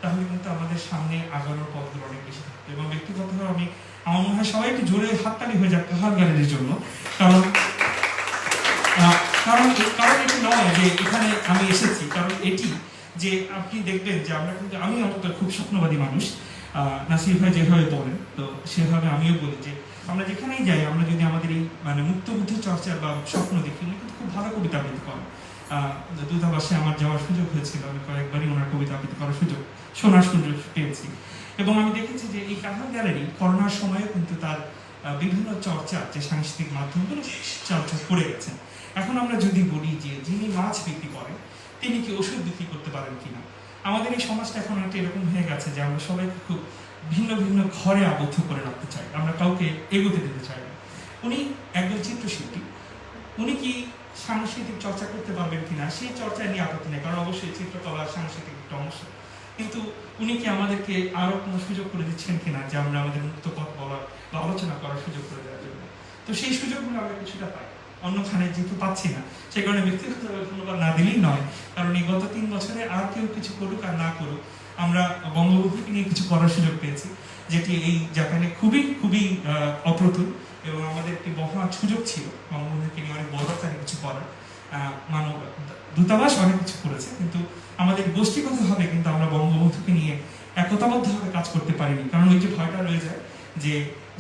তাহলে কিন্তু আমাদের সামনে আগানোর পথগুলো অনেক বেশি থাকতো। এবং ব্যক্তিগতভাবে আমার মনে হয় সবাই একটু জোরে হাততালি হয়ে যাক কাহার গ্যালারির জন্য, কারণ এটি নয় যে এখানে আমি এসেছি, কারণ এটি যে আপনি দেখবেন যে আমরা কিন্তু, আমি অন্তত খুব স্বপ্নবাদী মানুষ, নাসির ভাই যেভাবে বলেন তো সেভাবে আমিও বলি যে আমরা যেখানেই যাই, আমরা যদি আমাদের এই মুক্ত বুদ্ধি চর্চা বা স্বপ্ন দেখি, উনি কিন্তু খুব ভালো কবিতা আবৃত্তি করেন। দূতাবাসে আমার যাওয়ার সুযোগ হয়েছিল, আমি কয়েকবারই ওনার কবিতা আবৃত্তি করার শোনার সুযোগ পেয়েছি। এবং আমি দেখেছি যে এই কাহার গ্যালারি করোনার সময়ও কিন্তু তার বিভিন্ন চর্চা, যে সাংস্কৃতিক মাধ্যমগুলো চর্চা করে গেছেন। এখন আমরা যদি বলি যে যিনি মাছ বিক্রি করেন তিনি কি ওষুধ বিক্রি করতে পারেন কিনা, আমাদের এই সমাজটা এখন একটা এরকম হয়ে গেছে যে আমরা সবাইকে খুব ভিন্ন ভিন্ন ঘরে আবদ্ধ করে রাখতে চাই, আমরা কাউকে এগোতে দিতে চাই না। উনি একজন চিত্রশিল্পী, উনি কি সাংস্কৃতিক চর্চা করতে পারবেন কিনা সেই চর্চা নিয়ে আপত্তি নেই, কারণ অবশ্যই চিত্রকলা সাংস্কৃতিক একটা অংশ। কিন্তু উনি কি আমাদেরকে আরো কোনো সুযোগ করে দিচ্ছেন কিনা যে আমরা আমাদের মুক্ত কথা বলার বা আলোচনা করার সুযোগ করে দেওয়ার জন্য? তো সেই সুযোগগুলো আমরা কিছুটা পাই, অন্যখানে যেহেতু পাচ্ছি না, সেই কারণে ব্যক্তিগতভাবে ধন্যবাদ না দিলেই নয়। কারণ এই গত 3 বছরে আর কেউ কিছু করুক আর না করুক, আমরা বঙ্গবন্ধুকে নিয়ে কিছু করার সুযোগ পেয়েছি, যেটি এই জাপানে খুবই খুবই অপ্রতুল, এবং আমাদের একটি মহা সুযোগ ছিল বঙ্গবন্ধুকে নিয়ে অনেক বড় আকারে কিছু করার। মানব দূতাবাস অনেক কিছু করেছে, কিন্তু আমাদের গোষ্ঠীগতভাবে কিন্তু আমরা বঙ্গবন্ধুকে নিয়ে একতাবদ্ধভাবে কাজ করতে পারিনি, কারণ ওই যে ভয়টা রয়ে যায় যে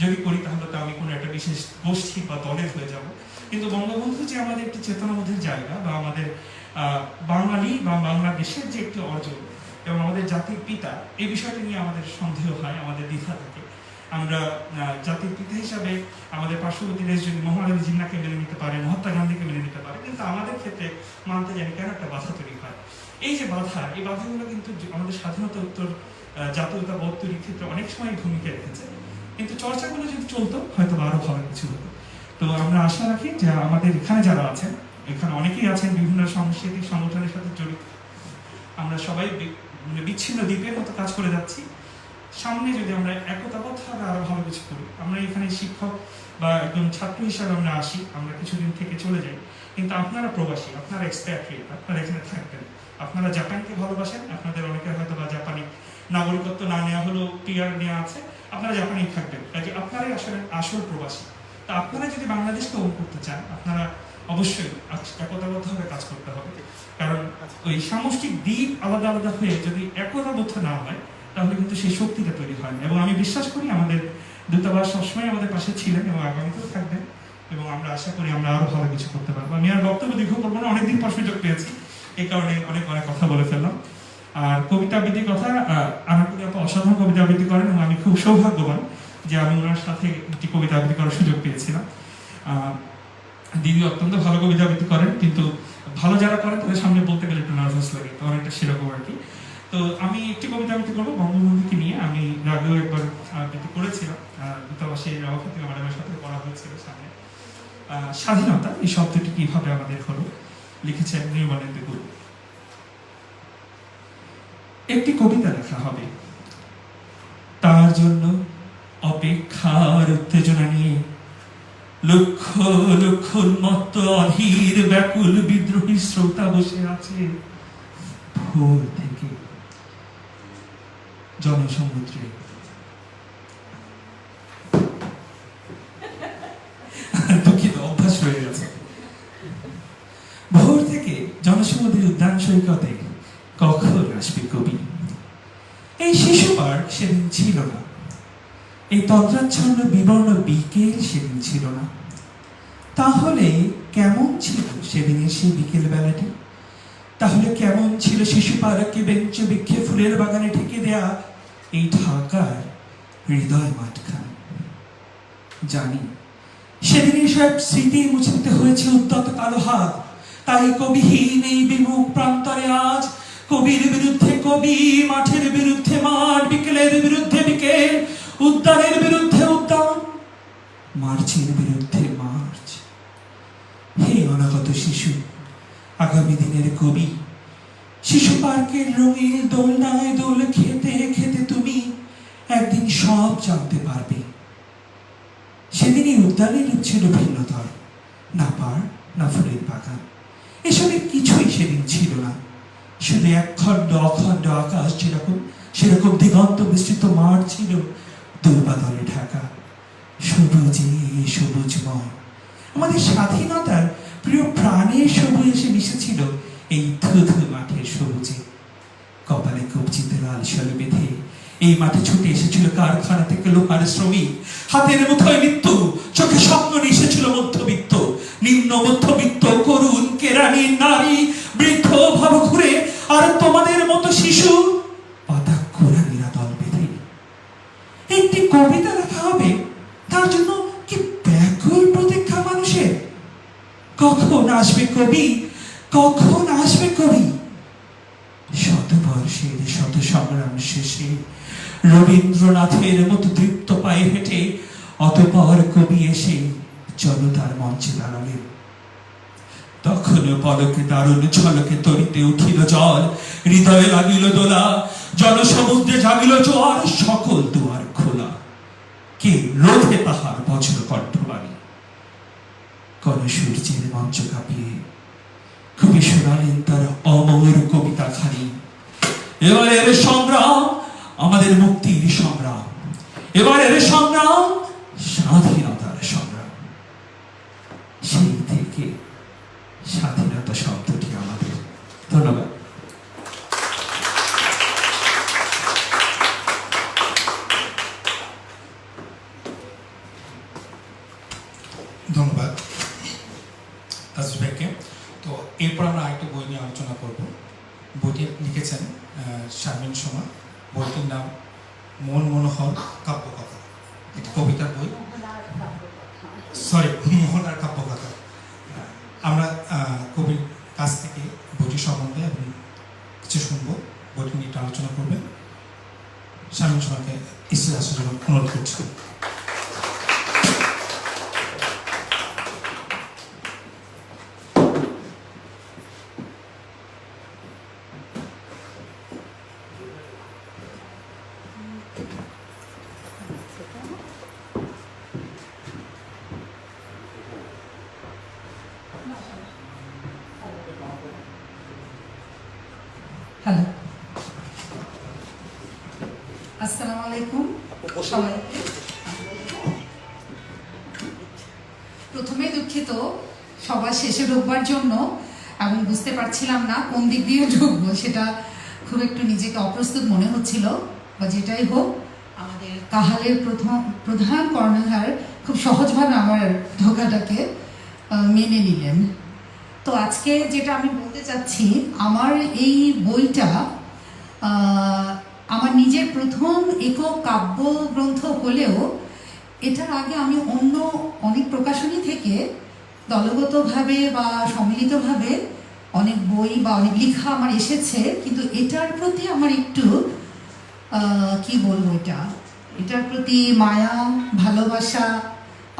যদি করি তাহলে তো আমি কোনো একটা বিশেষ গোষ্ঠী বা দলের হয়ে যাব। কিন্তু বঙ্গবন্ধু যে আমাদের একটি চেতনাবোধের জায়গা, বা আমাদের বাঙালি বা বাংলাদেশের যে একটি অর্জন এবং আমাদের জাতির পিতা, এই বিষয়টি নিয়ে আমাদের সন্দেহ হয়, আমাদের দ্বিধা থাকে। আমরা জাতির পিতা হিসাবে আমাদের পার্শ্ববর্তী দেশ যদি মহানবী জিন্নাকে মেনে নিতে পারে, মহাত্মা গান্ধীকে মেনে নিতে পারে, কিন্তু আমাদের ক্ষেত্রে মানতে জানি কেন একটা বাধা তৈরি হয়। এই যে বাধা, এই বাধাগুলো কিন্তু আমাদের স্বাধীনতা উত্তর জাতীয়তাবোধ তৈরির ক্ষেত্রে অনেক সময় ভূমিকা রেখেছে, কিন্তু চর্চাগুলো যদি চলতো হয়তো আরো ভালো কিছু হতো। তো আমরা আশা রাখি যে আমাদের এখানে যারা আছেন, এখানে অনেকেই আছেন বিভিন্ন সাংস্কৃতিক সংগঠনের সাথে জড়িত, আমরা সবাই বিচ্ছিন্ন দ্বীপের মতো কাজ করে যাচ্ছি। সামনে যদি আমরা একতাবদ্ধভাবে আরো ভালো কিছু করি, আমরা এখানে শিক্ষক বা একজন ছাত্র হিসাবে আমরা আসি, আমরা কিছুদিন থেকে চলে যাই, কিন্তু আপনারা প্রবাসী, আপনারা এক্সপ্যাট্রিয়েট, আপনারা এখানে থাকবেন, আপনারা জাপানকে ভালোবাসেন, আপনাদের অনেকের হয়তো বা জাপানি নাগরিকত্ব না নেওয়া হলেও পিআর নেওয়া আছে, আপনারা জাপানেই থাকবেন, কাজে আপনারাই আসলে আসল প্রবাসী। তা আপনারা যদি বাংলাদেশকে ওন করতে চান, আপনারা অবশ্যই একতাবদ্ধভাবে কাজ করতে হবে, কারণ ওই সামষ্টিক দ্বীপ আলাদা আলাদা হয়ে যদি একতাবদ্ধ না হয় তাহলে কিন্তু সেই শক্তিটা তৈরি হয় না। এবং আমি বিশ্বাস করি আমাদের দূতাবাস সবসময় আমাদের পাশে ছিলেন এবং আগামীতেও থাকবেন, এবং আমরা আশা করি আমরা আরো ভালো কিছু করতে পারবো। আমি আর বক্তব্য দীর্ঘ করবো না, অনেকদিন পর সুযোগ পেয়েছি, এই কারণে অনেক কথা বলে ফেললাম। আর কবিতা আবৃত্তির কথা, আনাকুলি আপা অসাধারণ কবিতা আবৃত্তি করেন, এবং আমি খুব সৌভাগ্যবান যে আমি ওনার সাথে একটি কবিতা আবৃত্তি করার সুযোগ পেয়েছিলাম। দিদি অত্যন্ত ভালো কবিতা আবৃত্তি করেন, কিন্তু ভালো যারা করেন তাদের সামনে বলতে গেলে একটু নার্ভাস লাগে, তো অনেকটা সেরকম আর কি। তো আমি একটি কবিতা আবৃত্তি করবো বঙ্গবন্ধুকে নিয়ে। আমি আগেও একবার আবৃত্তি করেছিলাম, দূতাবাসের রাওয়াফাতি ম্যাডামের সাথে করা হয়েছিল সামনে। স্বাধীনতা এই শব্দটি কিভাবে আমাদের হলো, লিখেছেন নির্মলেন্দু গুরু। একটি কবিতা লেখা হবে, তার জন্য অপেক্ষার উত্তেজনা নিয়ে লক্ষ লক্ষ উন্মত্ত অধীর ব্যাকুল বিদ্রোহী শ্রোতা বসে আছে ভোর থেকে জনসমুদ্রে। দুঃখিত, অভ্যাস হয়ে গেছে। ভোর থেকে জনসমুদ্রের উদ্যান সৈকতে কখন আসবে কবি? এই শিশু পার্ক সেদিন ছিল না, এই তন্ত্রাচ্ছন্ন বিবর্ণ বিকেল সেদিন ছিল না। তাহলে কেমন ছিল সেদিনের সেই বিকেল বেলাটি? তাহলে কেমন ছিল শিশু পার্কে বেঞ্চ বৃক্ষে ফুলের বাগানে ঢেকে দেয়া এই ঢাকার হৃদয় মাঠখান? জানি সেদিনই সব স্মৃতি মুছে দিতে হয়েছে উদ্যত কালো হাত। তাই কবিহীন এই বিমুখ প্রান্তরে আজ কবির বিরুদ্ধে কবি, মাঠের বিরুদ্ধে মাঠ, বিকেলের বিরুদ্ধে বিকেল, উদ্যানের বিরুদ্ধে উদ্যান, মার্চের বিরুদ্ধে মার্চ। হে অনাগত শিশু, আগামী দিনের কবি, শিশু পার্কের রঙিন দোলনায় দোল খেতে খেতে তুমি একদিন সব জানতে পারবে। সেদিনই উদ্যানের রূপ ছিল ভিন্নতর, না পাড় না ফুলের বাগান, এসবের কিছুই সেদিন ছিল না। শুধু একখণ্ড অখণ্ড আকাশ যেরকম, সেরকম দিগন্ত বিস্তৃত মাঠ ছিল দুর্বাদলে ঢাকা, সবুজে সবুজময়। আমাদের স্বাধীনতার প্রিয় প্রাণের সবুজ এসে মিশেছিল এই ধুধু মাঠের সবুজে। কপালে কবজিতে লাল শালে বেঁধে এই মাঠে ছুটে এসেছিল কারখানা থেকে লোহার শ্রমিক, হাতের মুঠোয় মৃত্যু, চোখে স্বপ্ন এসেছিল মধ্যবিত্ত, নিম্ন মধ্যবিত্ত, করুণ কেরানি নারী, বৃদ্ধ ভাবঘুরে, আর তোমাদের মতো শিশু পাতা কোরআনিরা দল বেঁধে। একটি কবিতা লেখা হবে, তার জন্য কি ব্যাকুল প্রতীক্ষা মানুষের। কখন আসবে কবি, কখন আসবে কবি? শতবর্ষের শত সংগ্রাম শেষে রবীন্দ্রনাথের মতো তৃপ্ত পায়ে হেঁটে অতঃপর কবি এসে জনতার মঞ্চে দাঁড়ালেন। তখন পলকে দারুণ ঝলকে তরিতে উঠিল জল, হৃদয়ে লাগিল দোলা, জনসমুদ্রে জাগিল জোয়ার, সকল দুয়ার খোলা। কে রোধে তাহার বজ্র কণ্ঠবাণী? কনসূর্যের মঞ্চ কাঁপিয়ে কবি শোনালেন তার অমর কবিতা খানি। এবারের সংগ্রাম আমাদের মুক্তির সংগ্রাম, এবারের সংগ্রাম স্বাধীনতার সংগ্রাম। সেই থেকে স্বাধীনতা শব্দটি আমাদের। ধন্যবাদ। ধন্যবাদ তাজুল ভাইকে। তো এরপর আমরা আরেকটি বই নিয়ে আলোচনা করব। বইটি লিখেছেন শারমিন সোমা। বইটির নাম মন মনোহর কাব্যকথা। একটি কবিতার বই, সরি মোহনার কাব্যকথা। আমরা কবির কাছ থেকে বইটি সম্বন্ধে এবং কিছু শুনবো। বইটি নিয়ে একটু আলোচনা করবেন। শারমিন সোমাকে স্টেজে আসার জন্য অনুরোধ করছি। হ্যালো, আসসালামু আলাইকুম সবাইকে। প্রথমেই দুঃখিত সবার শেষে ঢুকবার জন্য, এবং বুঝতে পারছিলাম না কোন দিক দিয়ে ঢুকবো, সেটা খুব একটু নিজেকে অপ্রস্তুত মনে হচ্ছিল। বা যেটাই হোক, আমাদের কাহালের প্রধান কর্ণধার খুব সহজভাবে আমার ঢোকাটাকে মেনে নিলেন। তো আজকে যেটা আমি বলতে চাচ্ছি, আমার এই বইটা আমার নিজের প্রথম একক কাব্য গ্রন্থ হলেও এটার আগে আমি অন্য অনেক প্রকাশনী থেকে দলগতভাবে বা সম্মিলিতভাবে অনেক বই বা অনেক লেখা আমার এসেছে, কিন্তু এটার প্রতি আমার একটু কি বলবো, এটার প্রতি মায়া ভালোবাসা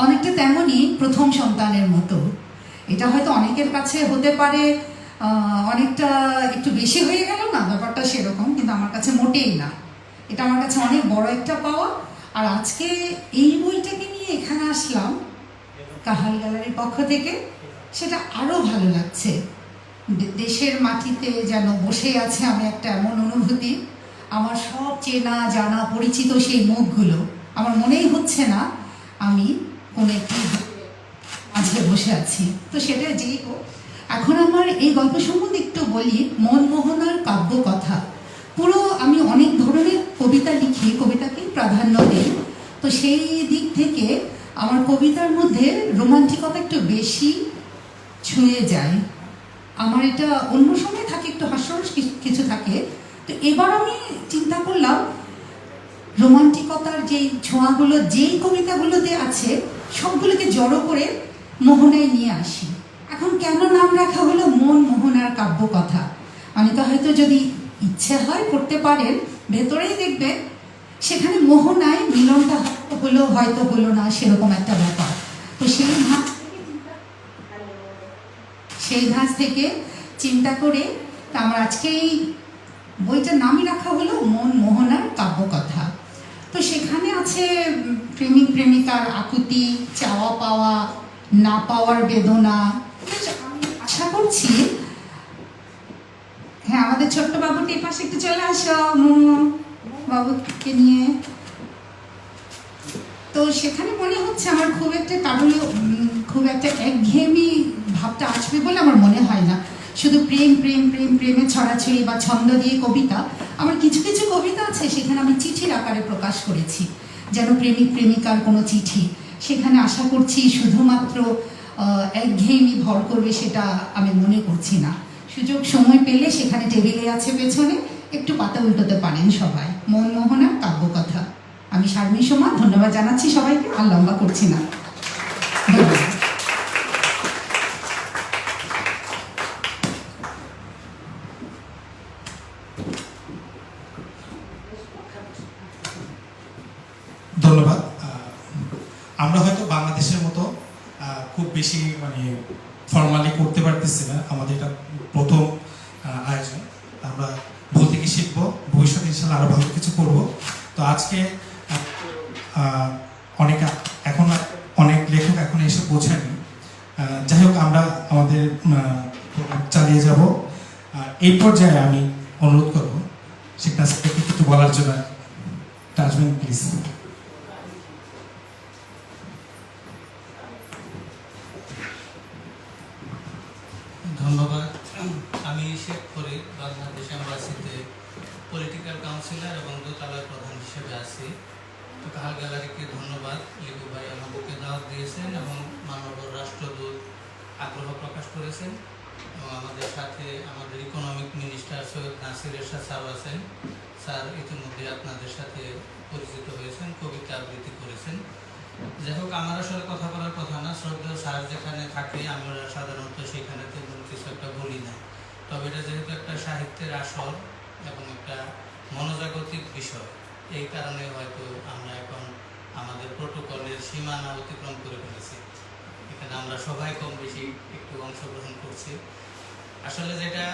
অনেকটা তেমনই প্রথম সন্তানের মতো। এটা হয়তো অনেকের কাছে হতে পারে অনেকটা একটু বেশি হয়ে গেল না, ব্যাপারটা সেরকম, কিন্তু আমার কাছে মোটেই না। এটা আমার কাছে অনেক বড় একটা পাওয়া। আর আজকে এই বইটাকে নিয়ে এখানে আসলাম কাহাল গ্যালারির পক্ষ থেকে, সেটা আরও ভালো লাগছে। দেশের মাটিতে যেন বসে আছে আমি, একটা এমন অনুভূতি। আমার সব চেনা জানা পরিচিত সেই মুখগুলো, আমার মনেই হচ্ছে না আমি কোনো একটি মাঝে বসে আছি। তো সেটা যেই হোক, এখন আমার এই গল্প সম্বন্ধে একটু বলি। মনমোহনার কাব্যকথা। পুরো আমি অনেক ধরনের কবিতা লিখি, কবিতাকেই প্রাধান্য দিই। তো সেই দিক থেকে আমার কবিতার মধ্যে রোমান্টিকতা একটু বেশি ছুঁয়ে যায়। আমার এটা অন্য সময় থাকে একটু হাস্যরস কিছু থাকে। তো এবার আমি চিন্তা করলাম রোমান্টিকতার যেই ছোঁয়াগুলো যেই কবিতাগুলোতে আছে সবগুলোকে জড়ো করে মোহনায় নিয়ে আসি। এখন কেন নাম রাখা হলো মন মোহনার কাব্যকথা? অনেকে হয়তো যদি ইচ্ছে হয় করতে পারেন, ভেতরেই দেখবে সেখানে মোহনায় মিলনটা হয়তো হলো না, সেরকম একটা ব্যাপার। তো সেই ধাঁচ থেকে চিন্তা করে আমার আজকে এই বইটার নামই রাখা হলো মন মোহনার কাব্যকথা। তো সেখানে আছে প্রেমিক প্রেমিকার আকুতি, চাওয়া পাওয়া, না পাওয়ার বেদনা। আমি আশা করছি, হ্যাঁ আমাদের ছোট্ট বাবুটি এই পাশে একটু চলে আসো, বাবুকে নিয়ে। তো সেখানে মনে হচ্ছে আমার খুব একটা একঘেয়েমি ভাবটা আসবে বলে আমার মনে হয় না। শুধু প্রেম প্রেম প্রেম প্রেমে ছড়াছড়ি বা ছন্দ দিয়ে কবিতা। আমার কিছু কিছু কবিতা আছে সেখানে আমি চিঠির আকারে প্রকাশ করেছি, যেন প্রেমিক প্রেমিকার কোনো চিঠি। সেখানে আশা করছি শুধুমাত্র একঘেয়েমি ভর করবে সেটা আমি মনে করছি না। সুযোগ সময় পেলে সেখানে টেবিলে আছে পেছনে, একটু পাতা উল্টোতে পারেন সবাই। মনমোহনা কাব্যকথা। আমি শারমিন সোমা, ধন্যবাদ জানাচ্ছি সবাইকে, আর লম্বা করছি না। ধন্যবাদ। ধন্যবাদ। আমরা হয়তো বাংলাদেশের মতো খুব বেশি ফর্মালি করতে পারতেছি না, আমাদের এটা প্রথম আয়োজন। আমরা ভুল থেকে শিখবো, ভবিষ্যতে ইনশাল্লাহ আরো ভালো কিছু করব। তো আজকে এখন অনেক লেখক এখন এসে পৌঁছায়নি। যাই হোক, আমরা আমাদের চালিয়ে যাব। এই পর্যায়ে আমি অনুরোধ করব শেখ নাসিরকে কিছু বলার জন্য। আসবেন প্লিজ। ধন্যবাদ। আমি শেখ ফরিদ, বাংলাদেশ এম্বাসিতে পলিটিক্যাল কাউন্সিলর এবং দোতলার প্রধান হিসেবে আছি। তো কাহাল গ্যালারিকে ধন্যবাদ, লিপু ভাই আমাদেরকে দাওয়াত দিয়েছেন এবং মাননীয় রাষ্ট্রদূত আগ্রহ প্রকাশ করেছেন এবং আমাদের সাথে আমাদের ইকোনমিক মিনিস্টার সৈয়দ নাসির এরশাদ স্যার আছেন। স্যার ইতিমধ্যে আপনাদের সাথে পরিচিত হয়েছেন, কবিতা আবৃত্তি করেছেন। যাই হোক, আমার আসলে কথা বলার কথা না, শ্রদ্ধেয় স্যার যেখানে থাকে আমরা সাধারণত সেখানে তেমন কিছু একটা বলি না। তবে এটা যেহেতু একটা সাহিত্যের আসর এবং একটা মনোজাগতিক বিষয়, এই কারণে হয়তো আমরা এখন আমাদের প্রোটোকলের সীমানা অতিক্রম করে ফেলেছি। এখানে আমরা সবাই কম বেশি একটু অংশগ্রহণ করছি। আসলে যেটা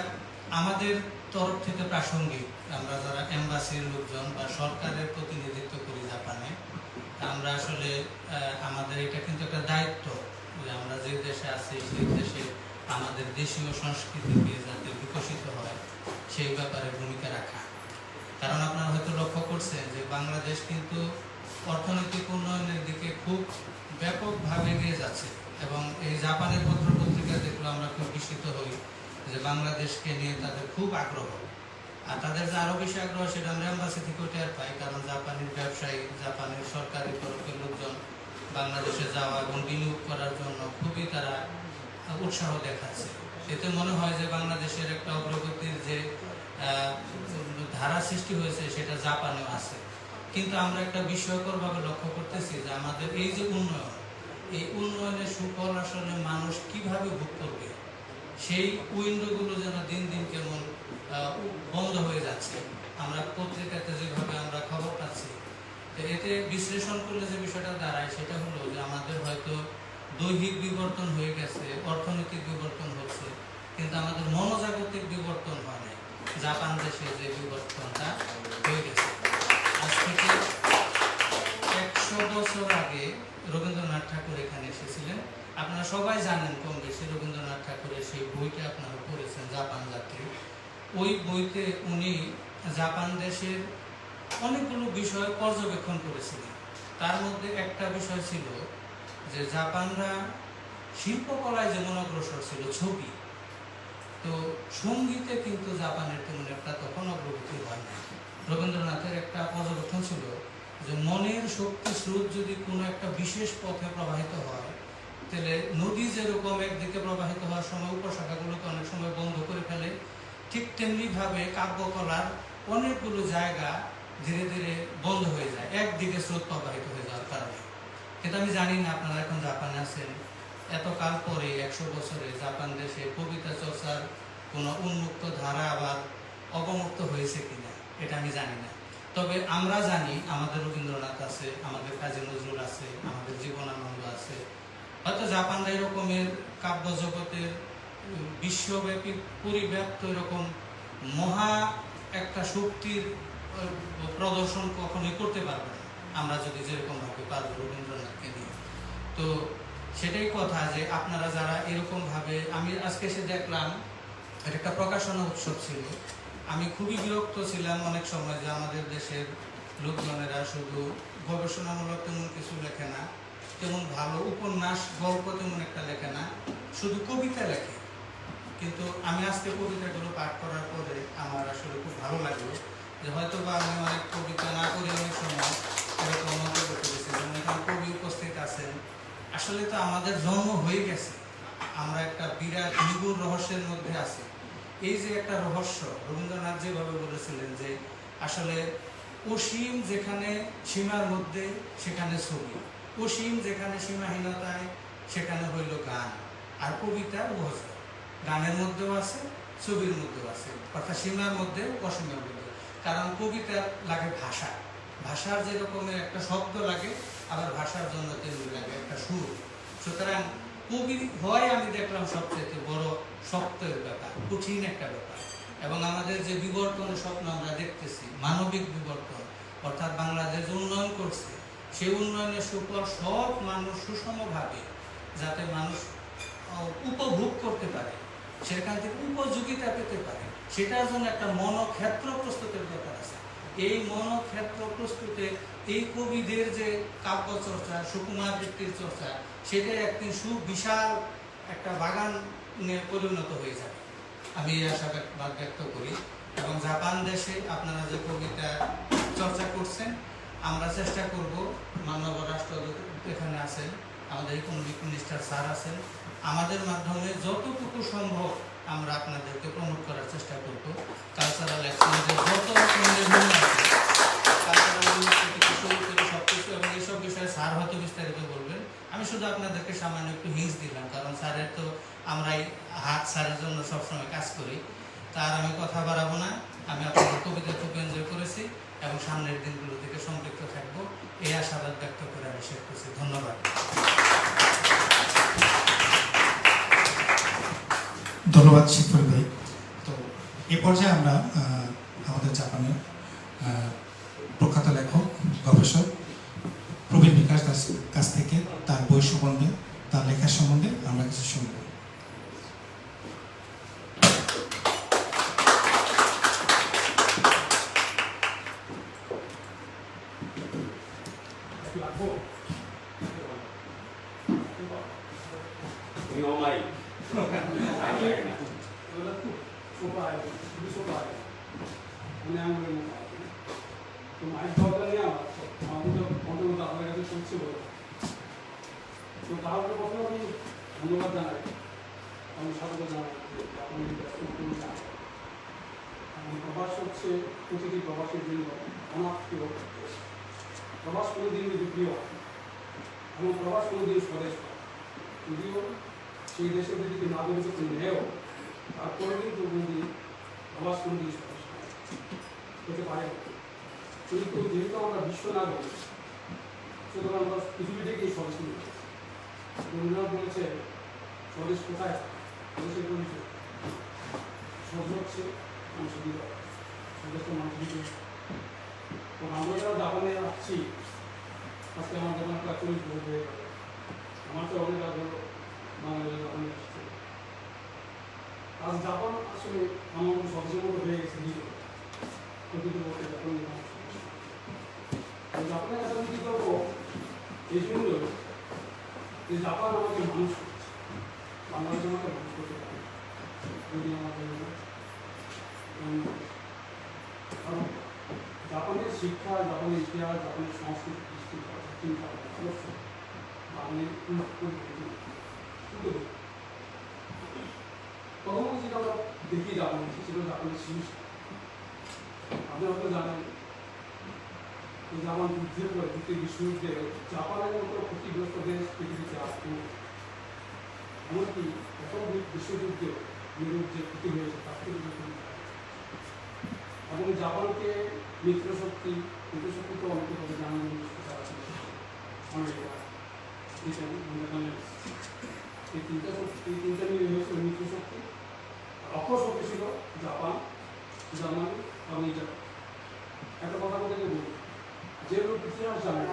আমাদের তরফ থেকে প্রাসঙ্গিক, আমরা যারা এম্বাসির লোকজন বা সরকারের প্রতিনিধিত্ব করি জাপানে, আমরা আসলে আমাদের এটা কিন্তু একটা দায়িত্ব যে আমরা যে দেশে আছি সেই দেশে আমাদের দেশীয় সংস্কৃতিকে যাতে বিকশিত হয় সেই ব্যাপারে ভূমিকা রাখা। কারণ আপনারা হয়তো লক্ষ্য করছেন যে বাংলাদেশ কিন্তু অর্থনৈতিক উন্নয়নের দিকে খুব ব্যাপকভাবে এগিয়ে যাচ্ছে এবং এই জাপানের পত্রপত্রিকা দেখলে আমরা খুব বিস্মিত হই যে বাংলাদেশকে নিয়ে তাদের খুব আগ্রহ। আর তাদের যে আরো বেশি আগ্রহ সেটা আমরা এম্বাসি থেকেও টের পাই, কারণ জাপানের ব্যবসায়ী, জাপানের সরকারি তরফের লোকজন বাংলাদেশে যাওয়া এবং বিনিয়োগ করার জন্য খুবই তারা উৎসাহ দেখাচ্ছে। এতে মনে হয় যে বাংলাদেশের একটা অগ্রগতির যে ধারা সৃষ্টি হয়েছে সেটা জাপানেও আছে। কিন্তু আমরা একটা বিস্ময়করভাবে লক্ষ্য করতেছি যে আমাদের এই যে উন্নয়ন, এই উন্নয়নের সুফল আসলে মানুষ কিভাবে ভোগ করবে, সেই উইন্ডোগুলো যেন দিন দিন কেমন বন্ধ হয়ে যাচ্ছে। আমরা পত্রিকাতে যেভাবে আমরা খবর পাচ্ছি, এতে বিশ্লেষণ করলে যে বিষয়টা দাঁড়ায় সেটা হলো যে আমাদের হয়তো দৈহিক বিবর্তন হয়ে গেছে, অর্থনৈতিক বিবর্তন হচ্ছে, কিন্তু আমাদের মনোজাগতিক বিবর্তন হয় নাই। জাপান দেশে যে বিবর্তনটা হয়ে গেছে, আজ থেকে 100 বছর আগে রবীন্দ্রনাথ ঠাকুর এখানে এসেছিলেন। আপনারা সবাই জানেন কম বেশি, রবীন্দ্রনাথ ঠাকুরের সেই বইটা আপনারা পড়েছেন, জাপান যাত্রী। ওই বইতে উনি জাপান দেশের অনেকগুলো বিষয় পর্যবেক্ষণ করেছিলেন। তার মধ্যে একটা বিষয় ছিল যে জাপানরা শিল্পকলায় যেমন অগ্রসর ছিল, ছবি, তো সঙ্গীতে কিন্তু জাপানের তেমন একটা তখন অগ্রগতি হয় না। রবীন্দ্রনাথের একটা পর্যবেক্ষণ ছিল যে মনের শক্তি স্রোত যদি কোনো একটা বিশেষ পথে প্রবাহিত হয়, তাহলে নদী যেরকম একদিকে প্রবাহিত হওয়ার সময় উপশাখাগুলোকে অনেক সময় বন্ধ করে ফেলে, ঠিক তেমনিভাবে কাব্যকলার অনেকগুলো জায়গা ধীরে ধীরে বন্ধ হয়ে যায় একদিকে স্রোত প্রবাহিত হয়ে যাওয়ার কারণে। কিন্তু আমি জানি না আপনারা এখন জাপানে আছেন, এতকাল পরে 100 বছরে জাপান দেশে কবিতা চর্চার কোনো উন্মুক্ত ধারা আবার অবমুক্ত হয়েছে কিনা এটা আমি জানি না। তবে আমরা জানি আমাদের রবীন্দ্রনাথ আছে, আমাদের কাজী নজরুল আছে, আমাদের জীবনানন্দ আছে। হয়তো জাপানরা এরকমের কাব্য জগতের বিশ্বব্যাপী পরিব্যাপ্ত এরকম মহা একটা শক্তির প্রদর্শন কখনোই করতে পারবে না আমরা যদি যেরকম ভাবে পারবো রবীন্দ্রনাথকে নিয়ে। তো সেটাই কথা যে আপনারা যারা এরকম ভাবে, আমি আজকে এসে দেখলাম এটা একটা প্রকাশনা উৎসব ছিল। আমি খুবই বিরক্ত ছিলাম অনেক সময় যে আমাদের দেশের লোকজনেরা শুধু গবেষণামূলক তেমন কিছু লেখে না, তেমন ভালো উপন্যাস গল্প তেমন একটা লেখে না, শুধু কবিতা লেখে। কিন্তু আমি আজকে কবিতাগুলো পাঠ করার পরে আমার আসলে খুব ভালো লাগলো যে হয়তো বা আমি অনেক কবিতা না করে অনেক সময় এরকম মন্তব্য করেছি, যেমন এখানে কবি উপস্থিত আছেন। আসলে তো আমাদের জন্ম হয়ে গেছে, আমরা একটা বিরাট নিগুড় রহস্যের মধ্যে আছি। এই যে একটা রহস্য, রবীন্দ্রনাথ যেভাবে বলেছিলেন যে আসলে অসীম যেখানে সীমার মধ্যে সেখানে ছবি, অসীম যেখানে সীমাহীনতায় সেখানে হইল গান, আর কবিতা রহস্য গানের মধ্যেও আছে, ছবির মধ্যেও আছে, অর্থাৎ সীমার মধ্যে অসীমের মধ্যে। কারণ কবিতার লাগে ভাষা, ভাষার যেরকমের একটা শব্দ লাগে, আবার ভাষার জন্য তেমনি লাগে একটা সুর। সুতরাং কবি হয় আমি দেখলাম সবচেয়ে বড় শক্তের ব্যাপার, কঠিন একটা ব্যাপার। এবং আমাদের যে বিবর্তনের স্বপ্ন আমরা দেখতেছি, মানবিক বিবর্তন, অর্থাৎ বাংলাদেশ উন্নয়ন করছে, সেই উন্নয়নের সুফল সব মানুষ সুষমভাবে যাতে মানুষ উপভোগ করতে পারে, সেখান থেকে উপযোগিতা পেতে পারে, সেটার জন্য একটা মনোক্ষেত্র প্রস্তুতের দরকার আছে। এই মনোক্ষেত্র প্রস্তুতে এই কবিদের যে কাব্য চর্চা, সুকুমার বৃত্তির চর্চা, সেটা একদিন সুবিশাল একটা বাগানে পরিণত হয়ে যাবে, আমি এই আশাবাদ ব্যক্ত করি। এবং জাপান দেশে আপনারা যে কবিতা চর্চা করছেন, আমরা চেষ্টা করব, মাননীয় রাষ্ট্রদূত এখানে আছেন, আমাদের ইকোনমিক মিনিস্টার স্যার আছেন, আমাদের মাধ্যমে যতটুকু সম্ভব আমরা আপনাদেরকে প্রমোট করার চেষ্টা করব। কালচারাল এক্সচেঞ্জের যত রকমের নিয়ম আছে, কালচারাল থেকে শুরু করে সব কিছু, এবং এইসব বিষয়ে স্যার হয়তো বিস্তারিত বলবেন। আমি শুধু আপনাদেরকে সামান্য একটু হিন্টস দিলাম, কারণ স্যারের তো আমরাই হাত স্যারের জন্য সবসময় কাজ করি। তার আমি কথা বাড়াবো না, আমি আপনাদের কবিতা খুব এনজয় করেছি এবং সামনের দিনগুলো থেকে সম্পৃক্ত থাকবো, এই আশাবাদ ব্যক্ত করে আমি শেষ করছি। ধন্যবাদ। ধন্যবাদ শিবপুর ভাই। তো এ পর্যায়ে আমরা আমাদের জাপানের প্রখ্যাত লেখক গবেষক প্রবীণ বিকাশ দাস কাছ থেকে তার বই সম্বন্ধে, তার লেখার সম্বন্ধে আমরা কিছু শুনব। ধন্যবাদ জানাই, আমি স্বাগত জানাই আপনি প্রবাস হচ্ছে প্রতিটি প্রবাসের জন্য অনাত্মীয়। প্রবাস কোনোদিন যদি প্রিয়, এমন প্রবাস কোনোদিন স্বদেশ হয়। যদিও সেই দেশের যদি নাগরিকত্ব নেও, তারপরে কিন্তু কোনোদিন প্রবাস কোনোদিন স্বদেশ হতে পারে। কিন্তু যেহেতু আমরা বিশ্ব নাগরিক, সুতরাং আমরা পৃথিবী থেকেই স্বদেশ নিয়ে রবীন্দ্রনাথ বলেছে, স্বদেশ কোথায়? স্বদেশের পরিচয় স্বদেশ হচ্ছে মানুষের হৃদয়, স্বদেশ তো মানুষের হৃদয়। তো আমরা যারা জাপানে আসছি, আজকে আমার জাপান প্রায় 40 বছর হয়ে গেল। আমার তো অনেক আগে বাংলাদেশে জাপানে এসেছে। আজ জাপান আসলে আমার মতো স্বদেশের মতো হয়ে গেছে হৃদয়, প্রতিটি বছর জাপান জাপানের কাছে আমি কি করবো? এই জন্য যে জাপান আমাকে মানুষ করছে, বাংলাদেশ আমাকে মানুষ করতে পারে যদি আমাদের কারণ জাপানের শিক্ষা, জাপানের ইতিহাস, জাপানের সংস্কৃতি, কৃষ্টি, চিন্তা অবশ্যই বাঙালির প্রথমত যেটা আমরা দেখি জাপানে, সেটা জাপানের শিশু। আপনি হয়তো জানেন জাপান যুদ্ধের পরে, দ্বিতীয় বিশ্বযুদ্ধে জাপানের মতো ক্ষতিগ্রস্ত দেশ পৃথিবীতে আসতো। এমনকি প্রথম বিশ্বযুদ্ধে ইউরোপ যে ক্ষতি হয়েছে তার থেকে এবং জাপানকে মিত্রশক্তি তো অনেকভাবে জানানো আমেরিকা, ব্রিটেন, এই তিনটা মিলে হয়েছিল মিত্রশক্তি। অপশক্তি ছিল জাপান, জার্মানি এবং ইটালি। একটা কথা বলতে বলি, যে লোক ইতিহাস জানে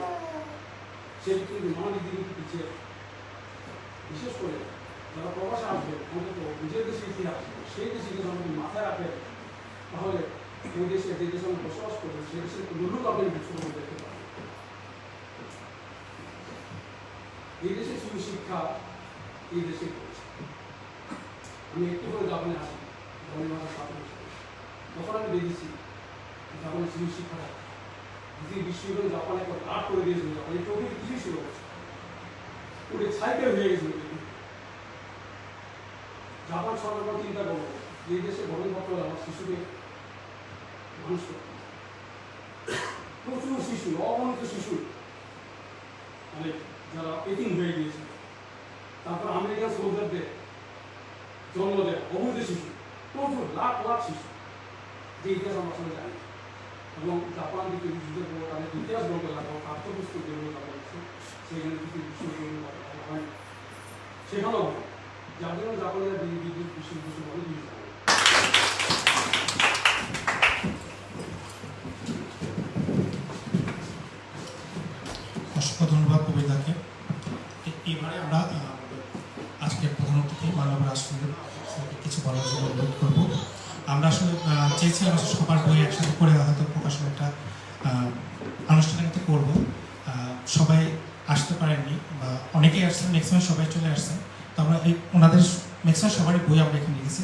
সে কিন্তু মানবিক দিকে পিছিয়ে, বিশেষ করে যারা প্রবাসে আসবে অন্তত নিজের দেশের ইতিহাস সেই দেশে যদি আমাদের মাথায় রাখে, তাহলে ওই দেশে যে দেশে আমরা বসবাস করবো সেই দেশের মূল্য আপনি কিছু দেখতে পাবেন। এই দেশে শুধু শিক্ষা এই দেশে করেছে। আমি একটু করে জাপানে আসি, জাপানি ভাষা ছাত্র, তখন আমি দেখেছি জাপানের শুধু শিক্ষা দ্বিতীয় বিশ্বযুদ্ধে জাপানে একটা আর্ট করে দিয়েছিল, জাপানের টপিক কিছুই ছিল ওটা সাইকেল হয়ে গেছিল। জাপান সরকার চিন্তা করবো এই দেশে গণপত্র আমার শিশুকে মানুষ করতে, প্রচুর শিশু, অগণিত শিশু মানে যারা পেটিং হয়ে গিয়েছিল। তারপর আমেরিকান সোলজারদের জন্ম দেয় অবৈধ শিশু, প্রচুর লাখ লাখ শিশু, যে ইতিহাস আমরা আসলে জানি। এবং জাপান দ্বিতীয় যুদ্ধের পর তাদের ইতিহাস গ্রন্থ লাগা পাঠ্যপুস্তক যেগুলো তারা হচ্ছে সেখানে দ্বিতীয় বিশ্বযুদ্ধের কথা হয়। সেখানেও যার জন্য জাপানিরা বিদ্যুৎ শিল্পভাবে ইউজ করে। অসংখ্য ধন্যবাদ কবিতাকে। এবারে আমরা আজকের প্রধান অতিথি মানব রাষ্ট্রপতি কিছু বলার জন্য অনুরোধ করবো। আমরা আসলে চেয়েছিলাম সবার বই একসাথে করে হয়তো প্রকাশন একটা আনুষ্ঠানিকতা করবো। সবাই আসতে পারেননি বা অনেকেই আসছেন, ম্যাক্সিমাম সবাই চলে আসছেন। তো আমরা ওনাদের ম্যাক্সিমাম সবারই বই আমরা এখানে লিখেছি।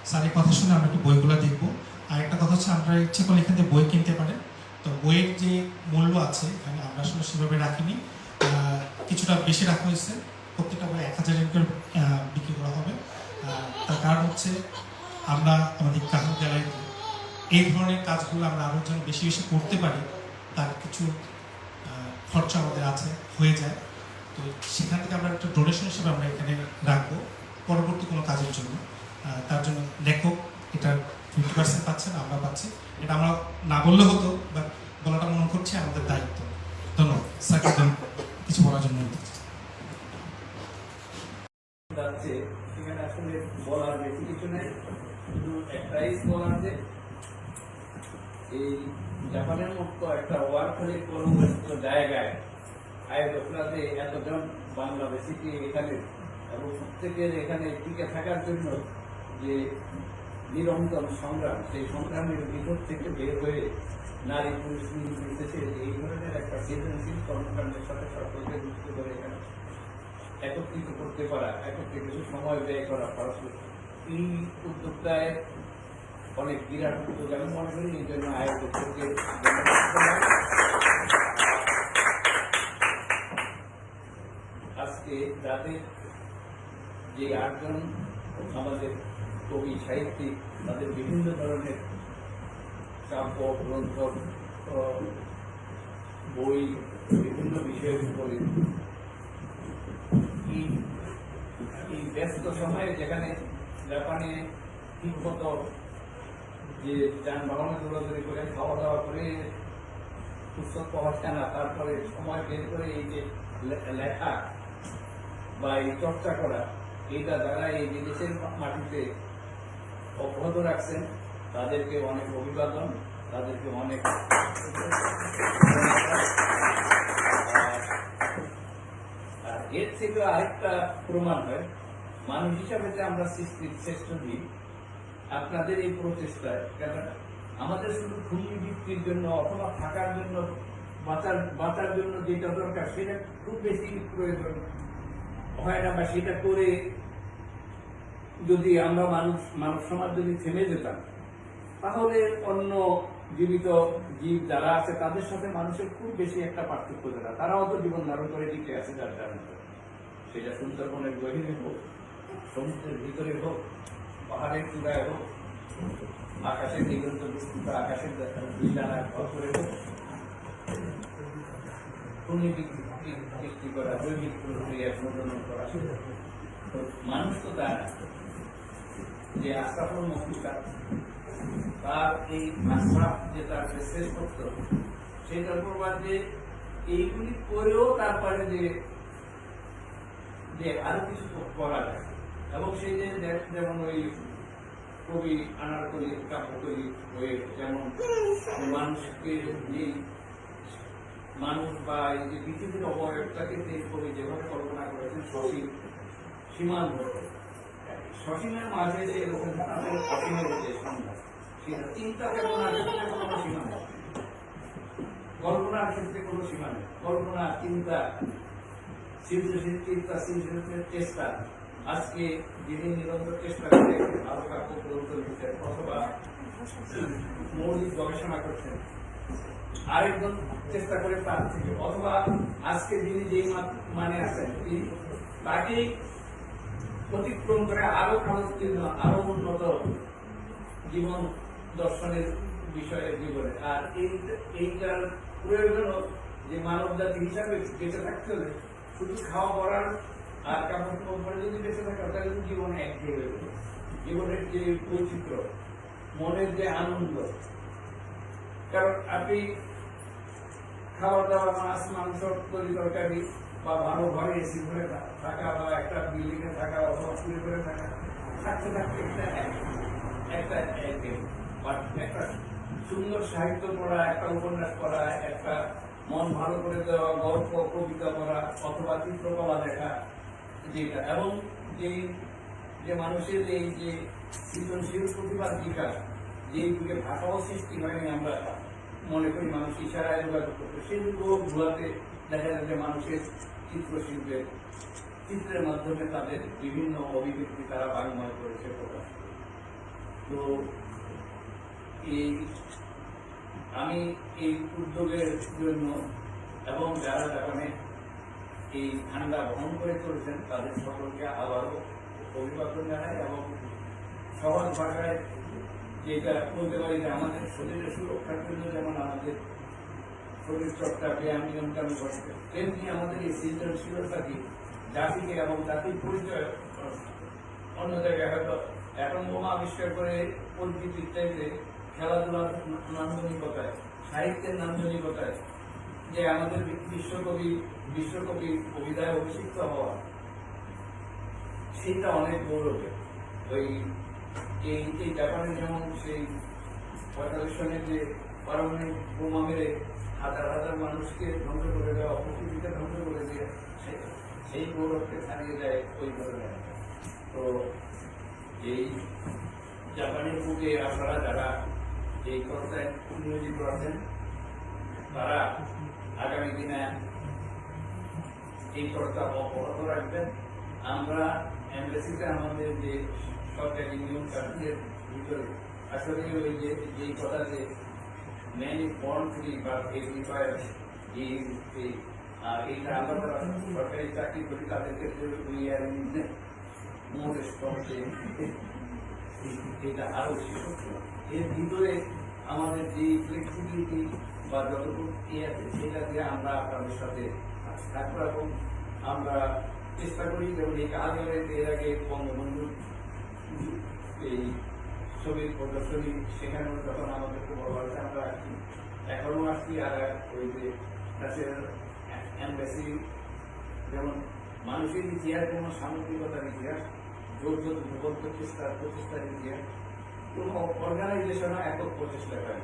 স্যারের কথা শুনে আমরা একটু বইগুলো দেখবো। আর একটা কথা হচ্ছে, আমরা ইচ্ছে করলে এখান থেকে বই কিনতে পারেন। তো বইয়ের যে মূল্য আছে এখানে আমরা আসলে সেভাবে রাখিনি, কিছুটা বেশি রাখা হয়েছে। প্রত্যেকটা বই 1000 করে বিক্রি করা হবে। তার কারণ হচ্ছে আমরা আমাদের কাহিনী গ্যালারিতে এই ধরনের কাজগুলো আমরা আরও যেন বেশি বেশি করতে পারি, তার কিছু খরচা আমাদের আছে, হয়ে যায়। তো সেখান থেকে আমরা একটা ডোনেশন হিসেবে আমরা এখানে রাখবো পরবর্তী কোনো কাজের জন্য। তার জন্য লেখক এটা 50% পাচ্ছেন, আমরা পাচ্ছি। এটা আমরা না বললে হতো, বা বলাটা মনে করছি আমাদের দায়িত্ব। ধন্যবাদ স্যারকে কিছু বলার জন্য। সেখানে আসলে বলার বেশি কিছু নেই, শুধু একটাই বলার যে এই জাপানের মতো একটা ওয়ার্কহলিক কর্মব্যস্ত জায়গায় আয়োজকরাতে এতজন বাংলাদেশিকে এখানে এবং প্রত্যেকের এখানে টিকে থাকার জন্য যে নিরন্তর সংগ্রাম, সেই সংগ্রামের ভিতর থেকে বের হয়ে নারী পুরুষ নির্বিশেষে এই ধরনের একটা সৃজনশীল কর্মকাণ্ডের সাথে সকলকে যুক্ত করে এখানে একত্রিত করতে পারা, একত্রে কিছু সময় ব্যয় করা, এই উদ্যোগটায় অনেক বিরাট উদ্যোগ আমি মনে করি। এই জন্য আয়োজকদেরকে আজকে যাদের যে 8 জন আমাদের কবি সাহিত্যিক, তাদের বিভিন্ন ধরনের কাব্য গ্রন্থ বই বিভিন্ন বিষয়ের উপরে এই ব্যস্ত সময়ে যেখানে জাপানে ঠিকমতো যে যানবাহনে দৌড়াদৌড়ি করে খাওয়া দাওয়া করে পুস্তক পড়াচ্ছে না, তারপরে সময় বের করে এই যে লেখা বা এই চর্চা করা, এইটা যারা এই বিদেশের মাটিতে অব্যাহত রাখছেন তাদেরকে অনেক অভিবাদন, তাদেরকে অনেক এর থেকে আরেকটা প্রমাণ হয় মানুষ হিসাবে যে আমরা সৃষ্টির শ্রেষ্ঠ জীব। আপনাদের এই প্রচেষ্টায় কেন আমাদের শুধু ভূমি বৃত্তির জন্য অথবা থাকার জন্য বাঁচার জন্য যেটা দরকার সেটা খুব বেশি প্রয়োজন হয় না, বা সেটা করে যদি আমরা মানব সমাজ যদি থেমে যেতাম তাহলে অন্য জীবিত জীব যারা আছে তাদের সাথে মানুষের খুব বেশি একটা পার্থক্য না। তারাও তো জীবন ধারণ করে টিকে আছে যার কারণে, সেটা সুন্দরবনের গভীরে হোক, সমুদ্রের ভিতরে হোক, পাহাড়ের চূড়ায় হোক, আকাশের দিগন্ত বিস্তৃত আকাশের লীলায় ঘর করে হোক, বিক্রি করা, জৈবিক প্রক্রিয়া প্রজনন করা। মানুষ তো তার যে আশরাফুল মখলুকাত, তার এই আশরাফ যে তার শ্রেষ্ঠত্ব, সেটার প্রমাণ যে এইগুলি করেও তারপরে যে আরো কিছু করা যায়। এবং সেই যে যেমন ওই কবি আনারকলি কাব্যকলি হয়ে যেমন মানুষকে যে মানুষ বা এই যে পৃথিবীর অবয়বটাকে যে কবি যেভাবে কল্পনা করেছেন সসীম সীমান্ত, সসীমের মাঝে যে রবীন্দ্রনাথের অসীমের যে সংজ্ঞা, সেটা চিন্তা চেতনার ক্ষেত্রে কোনো সীমা নেই, কল্পনার ক্ষেত্রে কোনো সীমা নেই। কল্পনা, চিন্তা, সৃজনশীল চেষ্টা, আজকে যিনি নিরন্তর চেষ্টা করে আরো কাব্য গ্রন্থ লিখছেন অথবা মৌলিক গবেষণা করছেন, আরেকজন চেষ্টা করে তার থেকে, অথবা আজকে যিনি যেই মানে আছেন তাকেই অতিক্রম করে আরো খরচীর্ণ, আরো উন্নত জীবন দর্শনের বিষয়ে জীবনে। আর এইটার প্রয়োজন যে মানব জাতি হিসাবে বেঁচে থাকতে হলে শুধু খাওয়া পড়ার আর কাপড় পরে যদি বেঁচে থাকে তাহলে জীবনে একঘেয়ে হয়ে যাবে। জীবনের যে বৈচিত্র্য, মনের যে আনন্দ, কারণ আপনি খাওয়া দাওয়া, মাছ মাংস তরি তরকারি বা ভালো ঘরে এসি ঘরে থাকা বা একটা বিল্ডিং এ থাকা অথবা স্কুলে করে থাকা থাকতে থাকতে একটা একটা সুন্দর সাহিত্য পড়া, একটা উপন্যাস পড়া, একটা মন ভালো করে দেওয়া গল্প কবিতা পড়া অথবা চিত্রকলা দেখা, যেটা এবং যে মানুষের এই যে সৃজনশীল প্রতিভার বিকাশ, যেগুলিকে ভাষাও সৃষ্টি হয়নি, আমরা মনে করি মানুষ ইশারায় যোগাযোগ করতে, সেগুলোতে দেখা যায় যে মানুষের চিত্রশিল্পের চিত্রের মাধ্যমে তাদের বিভিন্ন অভিব্যক্তি তারা বাংময় করেছে প্রকাশ। তো আমি এই উদ্যোগের জন্য এবং যারা জাপানে এই ঠান্ডা বহন করে চলেছেন তাদের সকলকে আবারও অভিবাদন জানাই এবং সহজ ভাষায় যেটা বলতে পারি যে আমাদের শরীরের সুরক্ষার জন্য যেমন আমাদের শরীর চর্চা ব্যায়াম নিয়মকানুন করছে, তেমনি আমাদের এই সৃজনশীলতাকে জাতিকে এবং জাতির পরিচয় অন্য জায়গায় হয়তো এখন বোমা আবিষ্কার করে পরিচিতির চাইতে খেলাধুলার নান্দনিকতায়, সাহিত্যের নান্দনিকতায় যে আমাদের বিশ্বকবি কবিতায় অভিষিক্ত হওয়া, সেটা অনেক গৌরবের। এই জাপানে যেমন সেই 45 সনে যে পারমাণবিক বোমা মেরে হাজার হাজার মানুষকে ধ্বংস করে দেওয়া, প্রকৃতিকে ধ্বংস করে দিয়ে সেই গৌরবকে ছাড়িয়ে যায় ওই ধরনের। তো এই জাপানের বুকে আপনারা যারা এই কথায় নিয়োজিত আছেন তারা আগামী দিনে এই কর্তা অব্যাহত রাখবেন। আমরা এমবেসিতে আমাদের যে সরকারি নিয়ম কানুনের ভিতরে আসলে ওই যে যেই কথা যে ম্যান ইজ বর্ন ফ্রি বা এইটা আমরা যারা সরকারি চাকরি করি তাদের ক্ষেত্রে এটা আরো বেশি সত্য। এর ভিতরে আমাদের যে ফ্লেক্সিবিলিটি বা যতটুকু আছে সেটা দিয়ে আমরা আপনাদের সাথে থাকবো এবং আমরা চেষ্টা করি যেমন এই কাজে এর আগে বঙ্গবন্ধু এই ছবির প্রদর্শনী সেখানেও যখন আমাদের খুব ভালো লাগছে আমরা আসছি, এখনো আসছি। আর ওই যে এমবেসি যেমন মানুষের ইতিহাস, যেমন সামগ্রিকতার ইতিহাস, যৌথ যুবন্ত প্রচেষ্টার ইতিহাস, কোনো অর্গানাইজেশনও একক প্রচেষ্টা করে।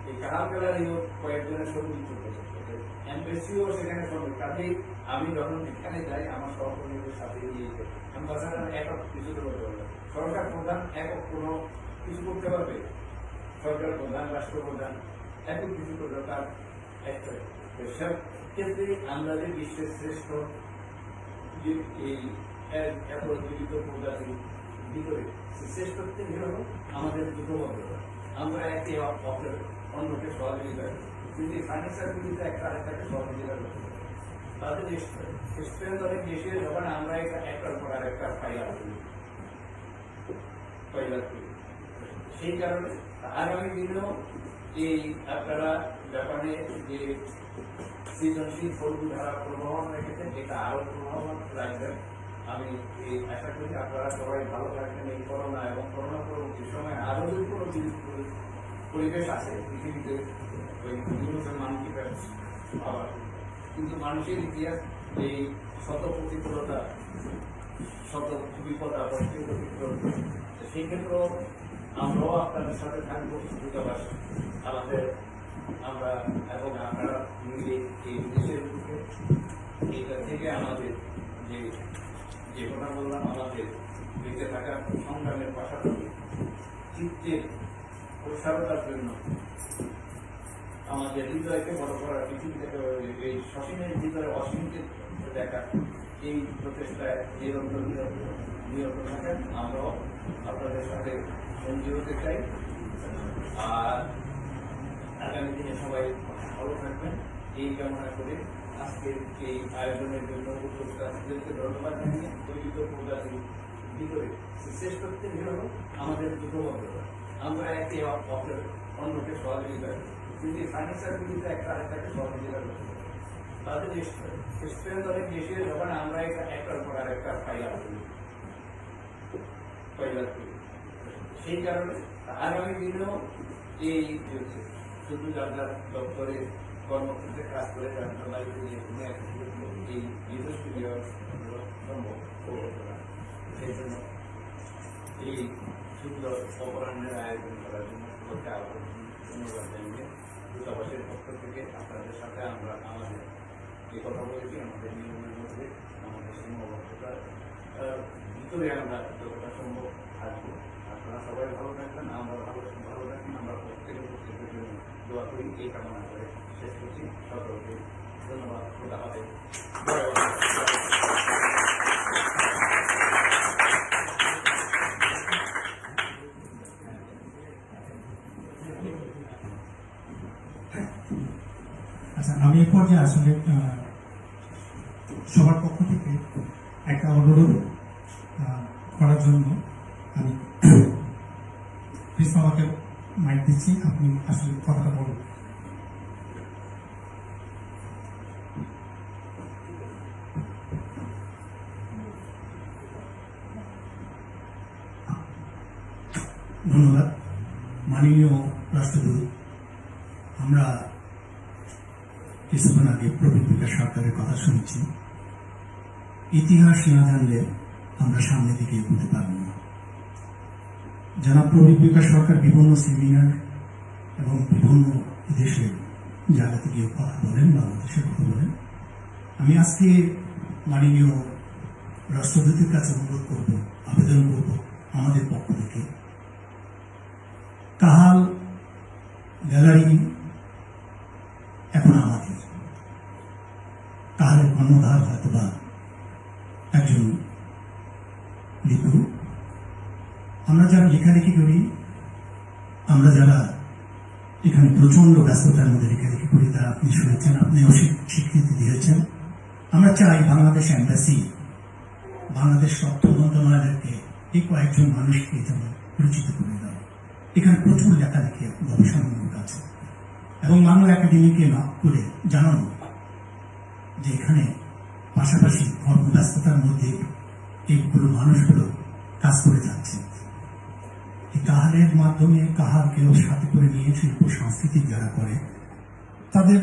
এই কাহাল গ্যালারিও কয়েকজনের সম্মিলিত প্রচেষ্টা, এমবেসিও সেখানে সম্মিলিত। কাজেই আমি যখন এখানে যাই আমার সহকর্মীদের সাথে গিয়ে অ্যাম্বাসাডার একক কিছু করতে পারবে, সরকার প্রধান একক কোনো কিছু করতে পারবে, সরকার প্রধান রাষ্ট্রপ্রধান একক কিছু করবে তার একটা সব ক্ষেত্রে আমরা যে বিশ্বের শ্রেষ্ঠ যে এই এত জীবিত প্রজাতির ভিতরে শ্রেষ্ঠত্বের হলো আমাদের যুগবদ্ধতা। আমরা একে অন্যকে সহযোগিতা করি, কিন্তু ফাইন্যান্সিয়ালগুলিতে একটা আরেকটাকে সহযোগিতা করতে পারি। তাদের স্ট্রেংথ অনেক বেশি যখন আমরা একটার পর আরেকটা ফাইলার করি। সেই কারণে আগামী দিনেও এই আপনারা জাপানে যে সৃজনশীল ধারা প্রভাবন রেখেছেন এটা আরো প্রভাবন রাখবেন। আমি আশা করি আপনারা সবাই ভালো থাকবেন। এই করোনা এবং করোনা পরবর্তী সময় আরো যদি কোনো পরিবেশ আছে পৃথিবীতে ওই মানকিটার পাওয়ার, কিন্তু মানুষের ইতিহাস এই শত প্রতিকূলতা, শত বিপদ আপদ, সেই ক্ষেত্রেও আমরাও আপনাদের সাথে থাকবো। দূতাবাস আমাদের আমরা এবং আপনারা মিলে এই দেশের বুকে এইটা থেকে আমাদের যে কথা বললাম, আমাদের বেঁচে থাকার সংগ্রামের পাশাপাশি চিত্তের প্রসারতার জন্য আমাদের হৃদয়কে বড় করার, পৃথিবীতে এই সসীমের ভিতরে অসীমকে দেখা, এই প্রচেষ্টায় নিরন্তর নিরত থাকেন। আমরাও আপনাদের সাথে সঙ্গী হতে চাই। আর আগামী দিনে সবাই ভালো থাকবেন এই কামনা করে আজকের এই আয়োজনের জন্য উদ্যোক্তাদেরকে ধন্যবাদ জানিয়ে দৈহিক প্রজাতির ভিতরে শ্রেষ্ঠত্বের হল আমাদের যুগবদ্ধতা। আমরা একে অন্যকে সহযোগিতা করি, কিন্তু ফাইন্যান্সিয়ালগুলিতে একটা আরেকটাকে সহযোগিতা করতে পারি। তাদের স্ট্রেংথ অনেক বেশি যখন আমরা একটার পর আরেকটা ফাইলার করি। সেই কারণে আগামী দিনেও এই শুধু যার যার দপ্তরে কর্মক্ষেত্রে কাজ করে এই নিজস্ব সম্ভব সেই জন্য এই সুন্দর অপরাহ্নের আয়োজন করার জন্য সবাইকে আরো ধন্যবাদ জানিয়ে দূতাবাসের পক্ষ থেকে আপনাদের সাথে আমরা আমাদের যে কথা বলেছি আমাদের নিয়মের মধ্যে আমাদের সীমাবদ্ধতার ভিতরে আমরা যতটা সম্ভব থাকবো। আপনারা সবাই ভালো থাকবেন, আমরা ভালো থাকবেন, আমরা প্রত্যেকের প্রত্যেকের জন্য দোয়া করি, এই কামনা করে শেষ করছি। সকলকে ধন্যবাদ। খোদা হাফেজ। আচ্ছা, আমি এই পর্যায়ে আসলে সবার পক্ষ থেকে একটা অনুরোধ করার জন্য আমি প্লিজ আমাকে মাইক দিচ্ছি, আপনি আসলে কথাটা বলুন। ধন্যবাদ মাননীয় রাষ্ট্রপতি। আমরা কিছুক্ষণ আগে প্রবীণ বিকাশ সরকারের কথা শুনছি। ইতিহাস না জানলে আমরা সামনের দিকে এগোতে পারব না। জনাব প্রবীণ বিকাশ সরকার বিভিন্ন সেমিনার এবং বিভিন্ন দেশের জায়গাতে গিয়ে কথা বলেন, বাংলাদেশের কথা বলেন। আমি আজকে মাননীয় রাষ্ট্রপতির কাছে অনুরোধ করব, আবেদন করব আমাদের পক্ষ থেকে কাহাল গ্যালারি এখন আমাদের। কাহালের কর্ণধার হয়তো বা একজন লিপু। আমরা যারা লেখালেখি করি, আমরা যারা এখানে প্রচন্ড ব্যস্ততার মধ্যে লেখালেখি করি, তারা আপনি শুনেছেন, আপনিও স্বীকৃতি দিয়েছেন। আমরা চাই বাংলাদেশ এম্বাসি, বাংলাদেশ তথ্য মন্ত্রণালয়কে এই কয়েকজন মানুষকে যেন পরিচিত করে দেয়। এখানে প্রচুর লেখালেখি গবেষণামূলক আছে এবং বাংলা একাডেমিকে লাভ করে জানানো যে এখানে পাশাপাশি কর্মব্যস্ততার মধ্যে এইগুলো মানুষগুলো কাজ করে যাচ্ছে। এই কাহালের মাধ্যমে কাহালকেও সাথে করে নিয়ে শিল্প সংস্কৃতি যারা করে তাদের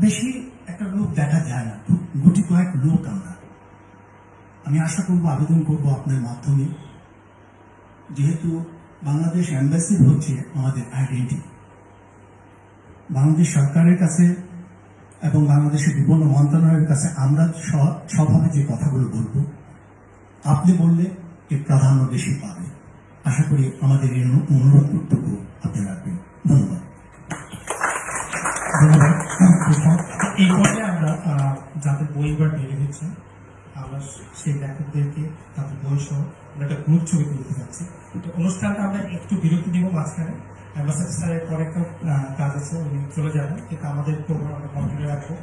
বেশি একটা লোক দেখা যায় না, গুটি কয়েক লোক আমরা। আমি আশা করবো, আবেদন করবো আপনার মাধ্যমে, যেহেতু বাংলাদেশ এম্বাসি হচ্ছে আমাদের আইডেন্টিটি, বাংলাদেশ সরকারের কাছে এবং বাংলাদেশের বিভিন্ন মন্ত্রণালয়ের কাছে আমরা সভাবে যে কথাগুলো বলবো, আপনি বললে এর প্রাধান্য বেশি পাবে। আশা করি আমাদের এই অনুরোধ কর্তব্য আপনি রাখবেন। ধন্যবাদ। ধন্যবাদ। এই পর্যায়ে আমরা যাদের বই এবার বেরিয়ে হচ্ছে, আমরা সেই লেখকদেরকে তাদের বই সহ একটা গ্রুপ ছবি তুলতে যাচ্ছি। তো অনুষ্ঠানটা আমরা একটু বিরতি দিব মাঝখানে। অ্যাম্বাসেডর স্যারের পরে একটা কাজ আছে, উনি চলে যাবেন, কিন্তু আমাদের প্রোগ্রাম আমরা কন্টিনিউ রাখবো।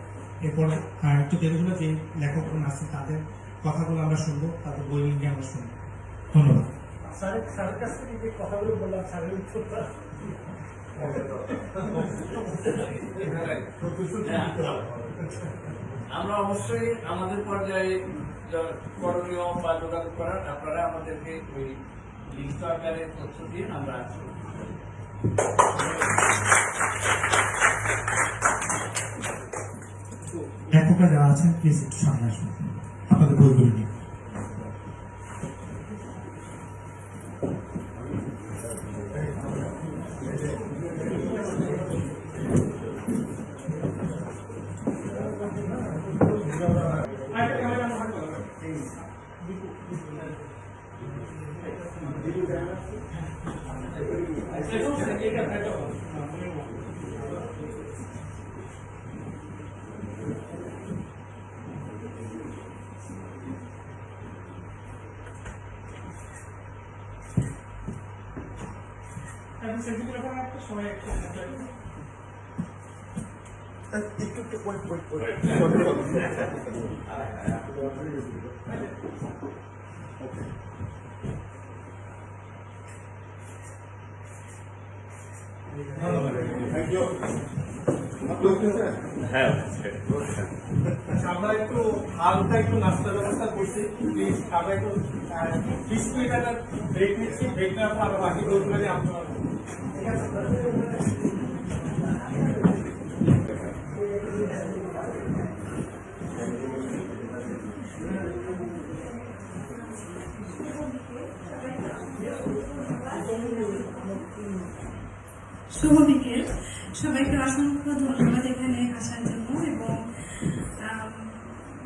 এরপরে একটু দেরিগুলো যে লেখকগণ আছে তাদের কথাগুলো আমরা শুনবো, তাদের বই নিয়ে আমরা শুনবো। ধন্যবাদ। স্যারের কাছ থেকে যে কথাগুলো বললাম, স্যারের উত্তরটা আমরা অবশ্যই আমাদের পর্যায়ে করণীয় বা যোগাযোগ করার আপনারা আমাদেরকে ওই লিখিত আকারে তথ্য দিয়ে আমরা লেখকরা যারা আছেন প্লিজ একটু সামনে আসুন আপনাদের বইগুলো নিয়ে। আমরা একটু হালকা একটু নাস্তার ব্যবস্থা করছি, প্লিজ আমরা একটু 20 মিনিট একটা ব্রেক নিচ্ছি, ব্রেক নেওয়ার পর আমরা বাকি বইগুলো নিয়ে আলোচনা করবো। ঠিক আছে। শুভ বিকেল, সবাইকে অসংখ্য ধন্যবাদ এখানে আসার জন্য, এবং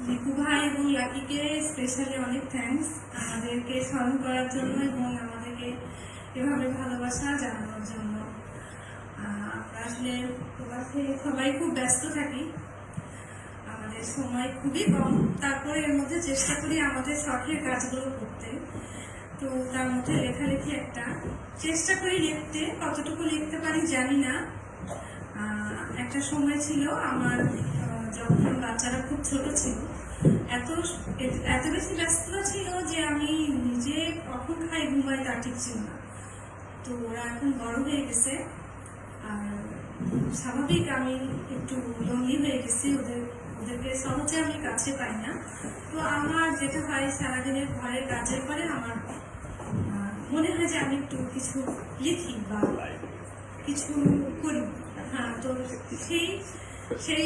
লিপু ভাই এবং লাকিকে স্পেশালি অনেক থ্যাঙ্কস আমাদেরকে স্মরণ করার জন্য এবং আমাদেরকে এভাবে ভালোবাসা জানানোর জন্য। আসলে প্রবাসে সবাই খুব ব্যস্ত থাকি, আমাদের সময় খুবই কম, তারপরে এর মধ্যে চেষ্টা করি আমাদের শখের কাজগুলো করতে। তো তার মধ্যে লেখালেখি একটা চেষ্টা করি লিখতে, কতটুকু লিখতে পারি জানি না। একটা সময় ছিল আমার যখন বাচ্চারা খুব ছোট ছিল, এত বেশি ব্যস্ততা ছিল যে আমি নিজে কখন খাই ঘুমাই তা ঠিক ছিল না। তো ওরা এখন বড় হয়ে গেছে, আর স্বাভাবিক আমি একটু লনলি হয়ে গেছি, ওদেরকে সহজে আমি কাছে পাই না। তো আমার যেটা হয় সারাদিনের ঘরের কাজের পরে আমার মনে হয় যে আমি একটু কিছু লিখি বা কিছু করি। হ্যাঁ, তো সেই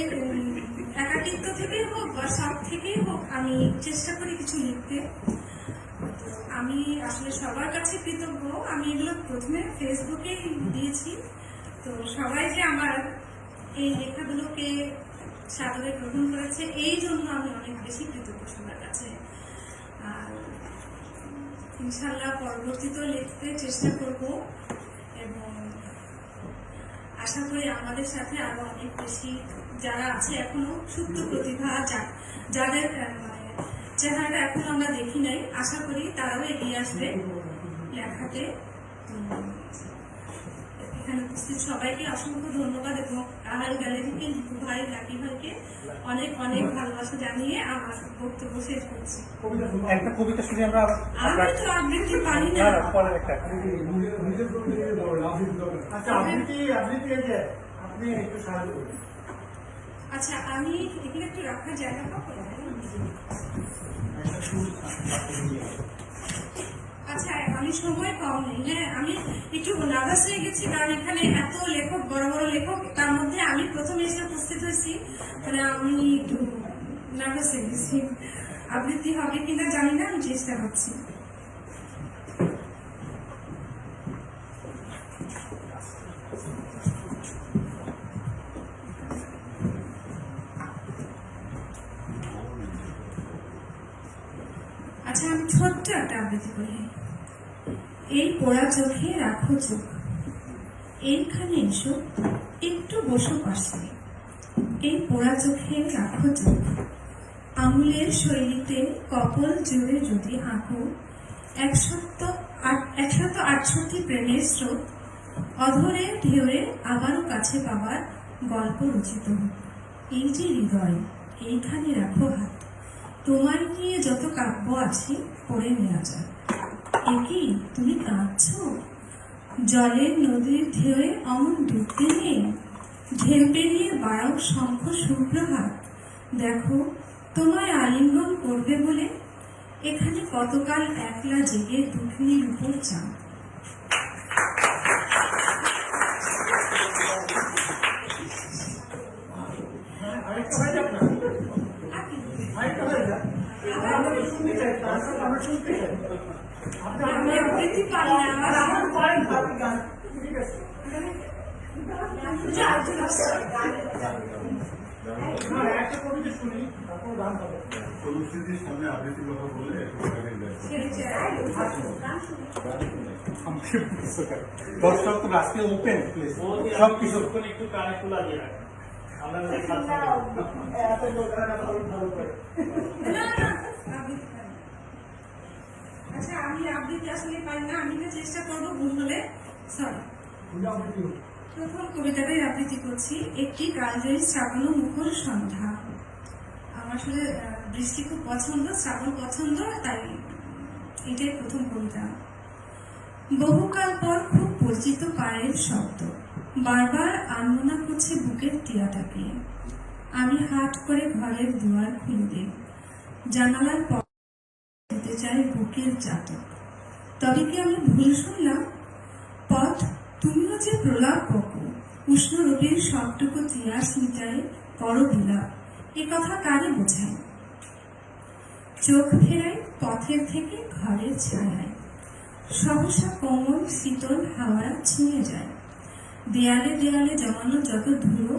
একাকিত্ব থেকেই হোক বা সব থেকেই হোক আমি চেষ্টা করি কিছু লিখতে। তো আমি আসলে সবার কাছে কৃতজ্ঞ। আমি এগুলো প্রথমে ফেসবুকেই দিয়েছি, তো সবাই যে আমার এই লেখাগুলোকে সাদরে গ্রহণ করেছে এই জন্য আমি অনেক বেশি কৃতজ্ঞ সবার কাছে। আর ইনশাল্লাহ পরবর্তীতেও লিখতে চেষ্টা করব, এবং আশা করি আমাদের সাথে আরো অনেক বেশি যারা আছে এখনো সুপ্ত প্রতিভা, যাদের মানে চেহারাটা এখন আমরা দেখি নাই, আশা করি তারাও এগিয়ে আসবে লেখাতে। এখানে উপস্থিত সবাইকে অসংখ্য ধন্যবাদ, এবং কাহাল গ্যালারিকে, লিপু ভাই, লাকি ভাইকে অনেক অনেক ভালোবাসা জানিয়ে আমার বক্তব্য শেষ করছি। একটা কবিতা শুনে আমরা আমি তো আবৃত্তি পারি না। আচ্ছা, আপনি একটু সাহায্য করুন। আচ্ছা, আমি এখানে একটু রাখার জায়গা পাবো? আচ্ছা, আমি সময় কম নেই। হ্যাঁ, আমি একটু নার্ভাস হয়ে গেছি, কারণ এখানে এত লেখক, বড় বড় লেখক, তার মধ্যে আমি প্রথমে এসে উপস্থিত হয়েছি, মানে আমি একটু নার্ভাস হয়ে গেছি। আবৃত্তি হবে কিনা জানি না, আমি চেষ্টা করছি। আচ্ছা, আমি ছোট্ট একটা আবৃত্তি করি। এই পোড়া চোখে রাখো চোখ, এইখানে এসো, একটু বসো পাশে। এই পোড়া চোখে রাখো চোখ, আঙুলের শৈলীতে কপল জুড়ে যদি আঁকো 168 প্রেমের স্রোত, অধরে ঢেউয়ে আবারও কাছে পাবার গল্প রচিত হোক। এই যে হৃদয়, এইখানে রাখো হাত, তোমায় নিয়ে যত কাব্য আছে পড়ে নেওয়া যায়। একই তুমি কাঁদছো, জলের নদীর ঢেউয়ে অমন ডুবতে নেই, ঢেউ পেরিয়ে বাড়াও শঙ্খ শুভ্র হাত, দেখো তোমায় আলিঙ্গন করবে বলে এখানে কতকাল একলা জেগে দুঃখিনীর উপর চাঁদ। আমি আবৃত্তি পারি না। একটা কবিতা শুনি, তারপর গান হবে। পরিস্থিতির সামনে আবৃত্তি কথা বলে দর্শক তো আজকে ওপেন প্লিজ, সব কিছু একটু কানে খোলা দিয়ে রাখেন। আচ্ছা, আমি আবৃত্তি আসলে পারি না, আমি চেষ্টা করবো, ভুল হলে সরি। প্রথম কবিতাটাই আবৃত্তি করছি। একটি কালজয়ী শ্রাবণ মুখর সন্ধ্যা। আমার আসলে বৃষ্টি খুব পছন্দ, শ্রাবণ পছন্দ, তাই এটাই প্রথম কবিতা। বহুকাল পর খুব পরিচিত পায়ের শব্দ বারবার আনমনা করছে বুকের টিয়াটাকে। আমি হাট করে ঘরের দুয়ার খুলে দিই, জানালার পর দিতে চাই বুকের চাতক। তবে কি আমি ভুল শুনলাম? পথ তুমিও যে প্রলাপ বকো, উষ্ণ রবির সবটুকু তিয়াস মিটাই করো বিলাপ, এ কথা কারে বোঝায়? চোখ ফেরাই পথের থেকে ঘরের ছায়ায়, সহসা কোমল শীতল হাওয়া ছুঁয়ে যায়। দেয়ালে দেয়ালে জমানো যত ধুলো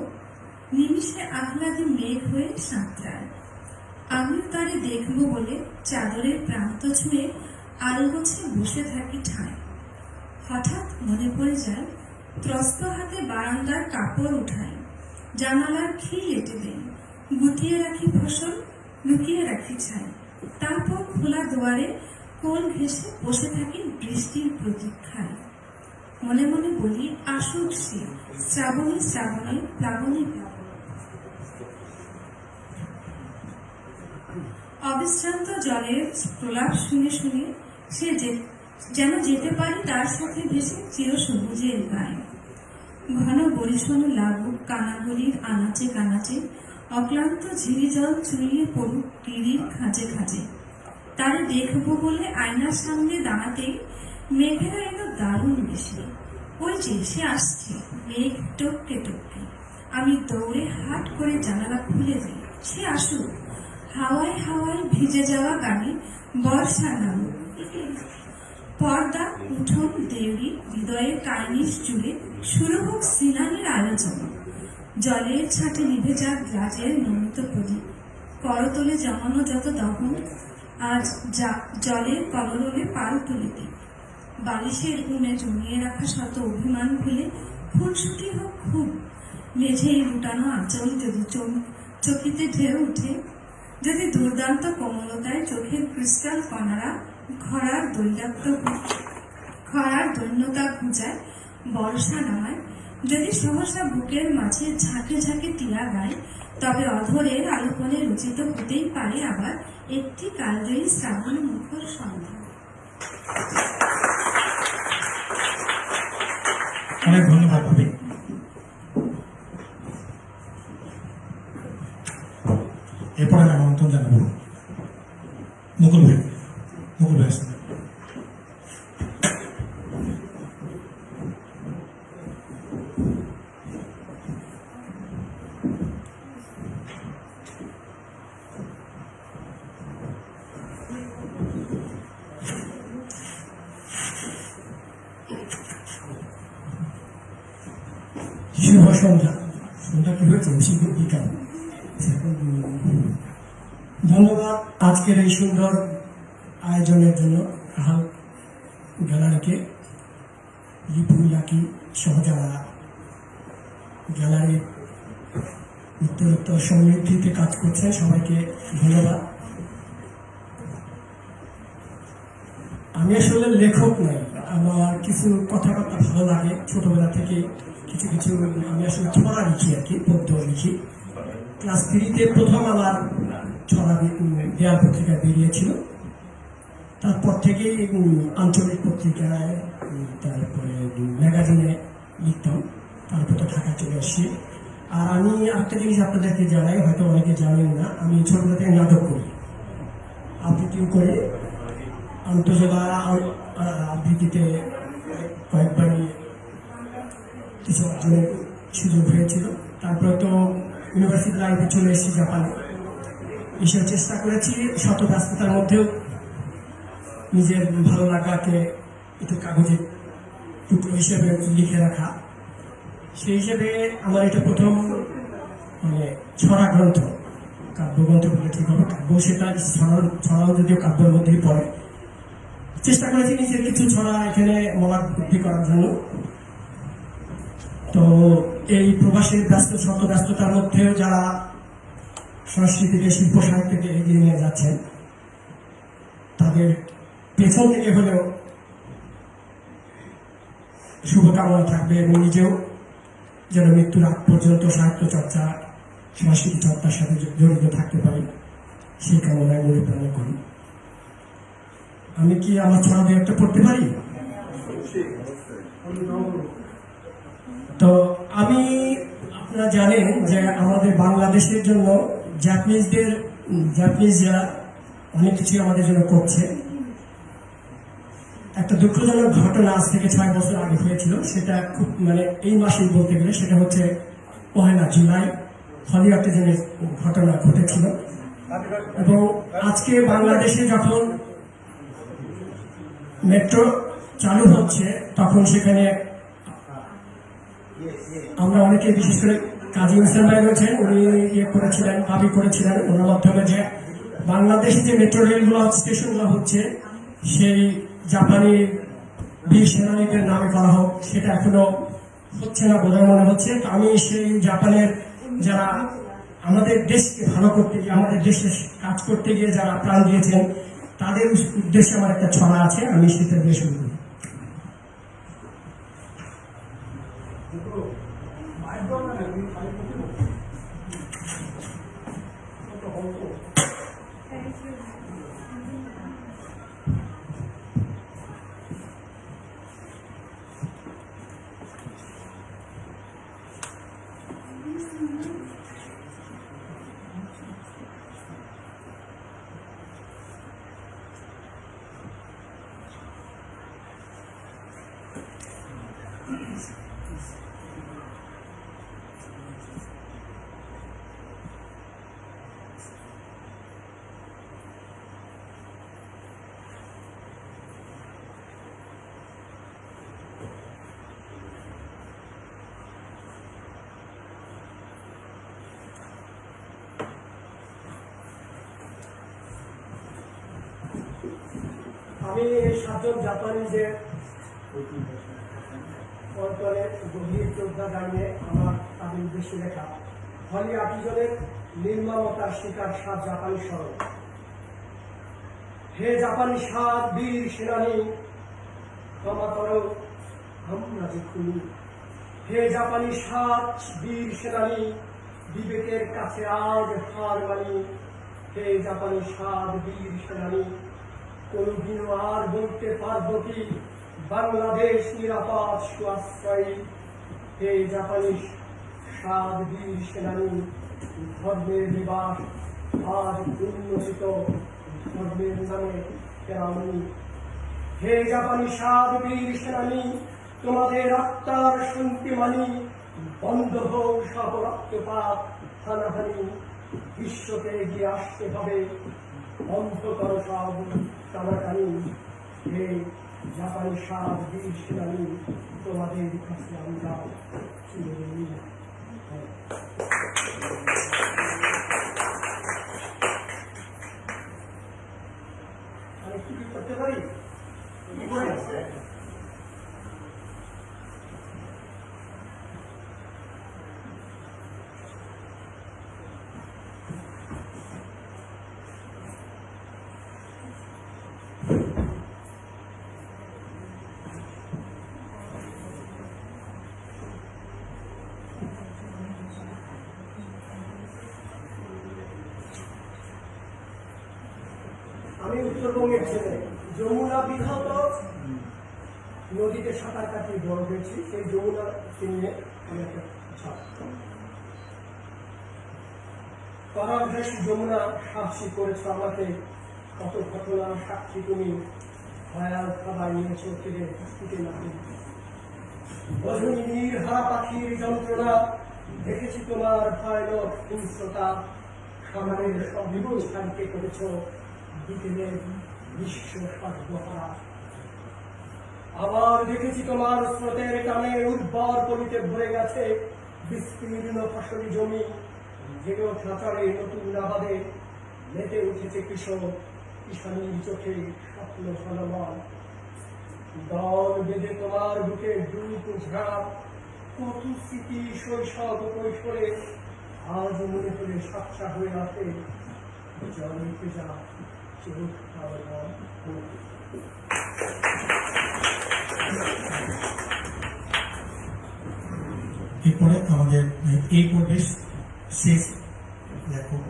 নিমিষে আহ্লাদে মেঘ হয়ে সাঁতরায়। আমিও তারে দেখব বলে চাদরের প্রান্ত ছুঁয়ে আলগোছে বসে থাকি ঠায়। হঠাৎ মনে পড়ে যায় ত্রস্ত হাতে বারান্দার কাপড় উঠাই, জানালার খিল এঁটে দেই, গুটিয়ে রাখি ফসল, লুকিয়ে রাখি ছাই। তারপর খোলা দুয়ারে কোল ঘেঁষে বসে থাকি বৃষ্টির প্রতীক্ষায়। মনে মনে বলি আসুক সে, শ্রাবণী শ্রাবণী প্লাবনী প্লাবনী। অবিশ্রান্ত জলের প্রলাপ শুনে শুনে সে যেন যেতে পারে তার সাথে ভেসে চিরসবুজের গায়ে। ঘন বরিশন লাগুক কানাগলির আনাচে কানাচে, অক্লান্ত ঝিরি জল চুইয়ে পড়ুক টিরির খাঁজে খাঁজে। তারে দেখবো বলে আয়নার সামনে দাঁড়াতেই মেঘেরা এলো দারুণ বেশি। ওই যে সে আসছে, মেঘ টপকে টপকে। আমি দৌড়ে হাট করে জানালা খুলে দিই, সে আসুক। হাওয়ায় হাওয়ায় ভিজে যাওয়া গাড়ি বর্ষা নামুক। পর্দা, উঠোন, দেউড়ি, হৃদয়ের কার্নিশ জুড়ে শুরু হোক স্নানের আলোচনা। জলের ছাটে নিভে যাক গ্লাসের নমিত প্রদীপ। করতলে জমানো যত দহন আজ জলের কলরলে পাল তুলিতে। বালিশের গুণে জমিয়ে রাখা শত অভিমান ভুলে খুনসুটি হোক খুব। মেঝেই লুটানো আঁচল যদি চকিতে ঢেউ উঠে, যদি দুর্দান্ত কোমলতায় চোখের ক্রিস্টাল কণারা খরার দৈন্যতা ঘুচায়, বর্ষা নামায়, যদি সহসা বুকের মাঝে ঝাঁকে ঝাঁকে টিয়া গায়, তবে অধরের আলোপনে রচিত হতেই পারে আবার একটি কালজয়ী শ্রাবণ মুখর সন্ধ্যা। অনেক ধন্যবাদ ভাবি। এরপরে আমি আমন্ত্রণ জানাবো মুকুল ভাই। মুকুল ভাই আসুন। শুভ সন্ধ্যা। সন্ধ্যা কি হয়েছে? বিকাল। ধন্যবাদ আজকের এই সুন্দর আয়োজনের জন্য কাহাল গ্যালারিকে, লিপু লাকি সহ যারা গ্যালারির উত্তরোত্তর সমৃদ্ধিতে কাজ করছেন সবাইকে ধন্যবাদ। আমি আসলে লেখক নই, আমার কিছু কথাবার্তা ভালো লাগে ছোটবেলা থেকে। কিছু কিছু আমি আসলে ছড়া লিখি আর কি, পদ্য লিখি। ক্লাস 3-তে প্রথম আমার ছড়া দেয়াল পত্রিকায় বেরিয়েছিল। তারপর থেকেই আঞ্চলিক পত্রিকায়, তারপরে ম্যাগাজিনে লিখতাম। তারপর তো ঢাকা চলে আসছি। আর আমি একটা জিনিস আপনাদেরকে জানাই, হয়তো অনেকে জানেন না, আমি ছোটবেলা থেকে নাটক করি, আবৃত্তিও করি। আন্তঃজেলা আবৃত্তিতে কয়েকবারই কিছু অর্জনের সুযোগ হয়েছিল। তারপরে তো ইউনিভার্সিটি লাইফে চলে এসেছি জাপানে। এসব চেষ্টা করেছি শত ব্যস্ততার মধ্যেও নিজের ভালো লাগাকে একটু কাগজে টুকরো হিসেবে লিখে রাখা। সেই হিসেবে আমার এটা প্রথম মানে ছড়া গ্রন্থ, কাব্যগ্রন্থ বলে ঠিক হবে। কাব্য সেটা ছড়াও যদিও কাব্যের মধ্যেই পড়ে। চেষ্টা করেছি নিজের কিছু ছড়া এখানে মলাট বুদ্ধি করার জন্য। তো এই প্রবাসের শত ব্যস্ততার মধ্যেও যারা সংস্কৃতিকে, শিল্প সাহিত্যকে এগিয়ে নিয়ে যাচ্ছেন, তাদের পেছন থেকে হলেও শুভকামনা থাকবে এবং নিজেও যেন মৃত্যুর আগ পর্যন্ত সাহিত্য চর্চা, সংস্কৃতি চর্চার সাথে জড়িত থাকতে পারি, সেই কামনায় মনে প্রাণে করি। আমি কি আমার ছড়া দিয়ে একটা পড়তে পারি? তো আমি, আপনারা জানেন যে আমাদের বাংলাদেশের জন্য জাপানিজরা অনেক কিছু আমাদের জন্য করছে। একটা দুঃখজনক ঘটনা আজ থেকে 6 বছর আগে হয়েছিল, সেটা খুব মানে এই মাসেই বলতে গেলে, সেটা হচ্ছে 1 জুলাই হলিউডে ঘটনা ঘটেছিল। এবং আজকে বাংলাদেশে যখন মেট্রো চালু হচ্ছে, তখন সেখানে আমরা অনেকে, বিশেষ করে কাজী হোসেন ভাই রয়েছেন, উনি করেছিলেন, দাবি করেছিলেন ওনার মাধ্যমে যে বাংলাদেশে যে মেট্রো রেলগুলো স্টেশনগুলো হচ্ছে সেই জাপানি বীর সেনানীদের নামে করা হোক, সেটা এখনো হচ্ছে না বোধহয় মনে হচ্ছে। তো আমি সেই জাপানের যারা আমাদের দেশকে ভালো করতে গিয়ে, আমাদের দেশে কাজ করতে গিয়ে যারা প্রাণ দিয়েছেন, তাদের উদ্দেশ্যে আমার একটা ছড়া আছে, আমি সেটা দিয়ে শুরু করি। আমি এই 7 জন জাপানিজের অন্তরে গভীর শ্রদ্ধা জানিয়ে আমার তাদের উদ্দেশ্যে লেখা হলি আর্টিজনের নির্মমতার শিকার 7 জাপানি স্মরণ। হে জাপানি 7 বীর সেনানী, ক্ষমা করো আমরা যে খুনি। হে জাপানি 7 বীর সেনানী, বিবেকের কাছে আজ হার মানি। হে জাপানি 7 বীর সেনানী, কোনদিনও আর বলতে পারবো কি বাংলাদেশ নিরাপদ সুআশ্রয়ী। হে জাপানি 7 বীর সেনানী, ধর্মের নিবাস আজ উন্নতিত ধর্মের নামে কেরামনি। হে জাপানি 7 বীর সেনানী, তোমাদের আত্মার শান্তি মানি। বন্ধ হোক সব রক্তপাত হানাহানি, বিশ্বকে এগিয়ে আসতে হবে বন্ধ করো সব টানাটানি। হে জাপানি 7 বীর সেনানী, তোমাদের কাছে আমরা চিরঋণী। আমি কি করতে পারি? আমি উত্তরবঙ্গের ছেলে, যমুনা বিধৌত নদীতে সাঁতার কাটিয়ে বড় হয়েছি। সেই যমুনাকে নিয়ে আমি একটা ছাত্র। পরাভ্যাসী যমুনা সাক্ষী করেছ আমাকে, কত ঘটনার সাক্ষী তুমি। ভয়াল খাবার নিয়েছ ফিরে ফুটে নাকি। রজনী নির্হারা পাখির যন্ত্রণা, দেখেছি তোমার ভয়ানক হিংস্রতা। সমাজের সব বিবস্থানকে করেছ বিকেলের বিশ্ব সর্বহারা। আবার দেখেছি তোমার স্রোতের টানে উর্বর পলিতে ভরে গেছে বিস্তীর্ণ ফসলি জমি। যেগুলো খাঁচারে নতুন আবাদে মেতে উঠেছে কিশোর কিষানীর চোখে স্বপ্ন ফলমান। দল বেঁধে তোমার বুকে ডুব ঝাঁপ, কত স্মৃতি শৈশব কৈশোরে আজ মনে করে সাক্ষা হয়ে আসে। জলে ভেজা চোখ এরপরে আমাদের এই পর্বের শেষ লেখক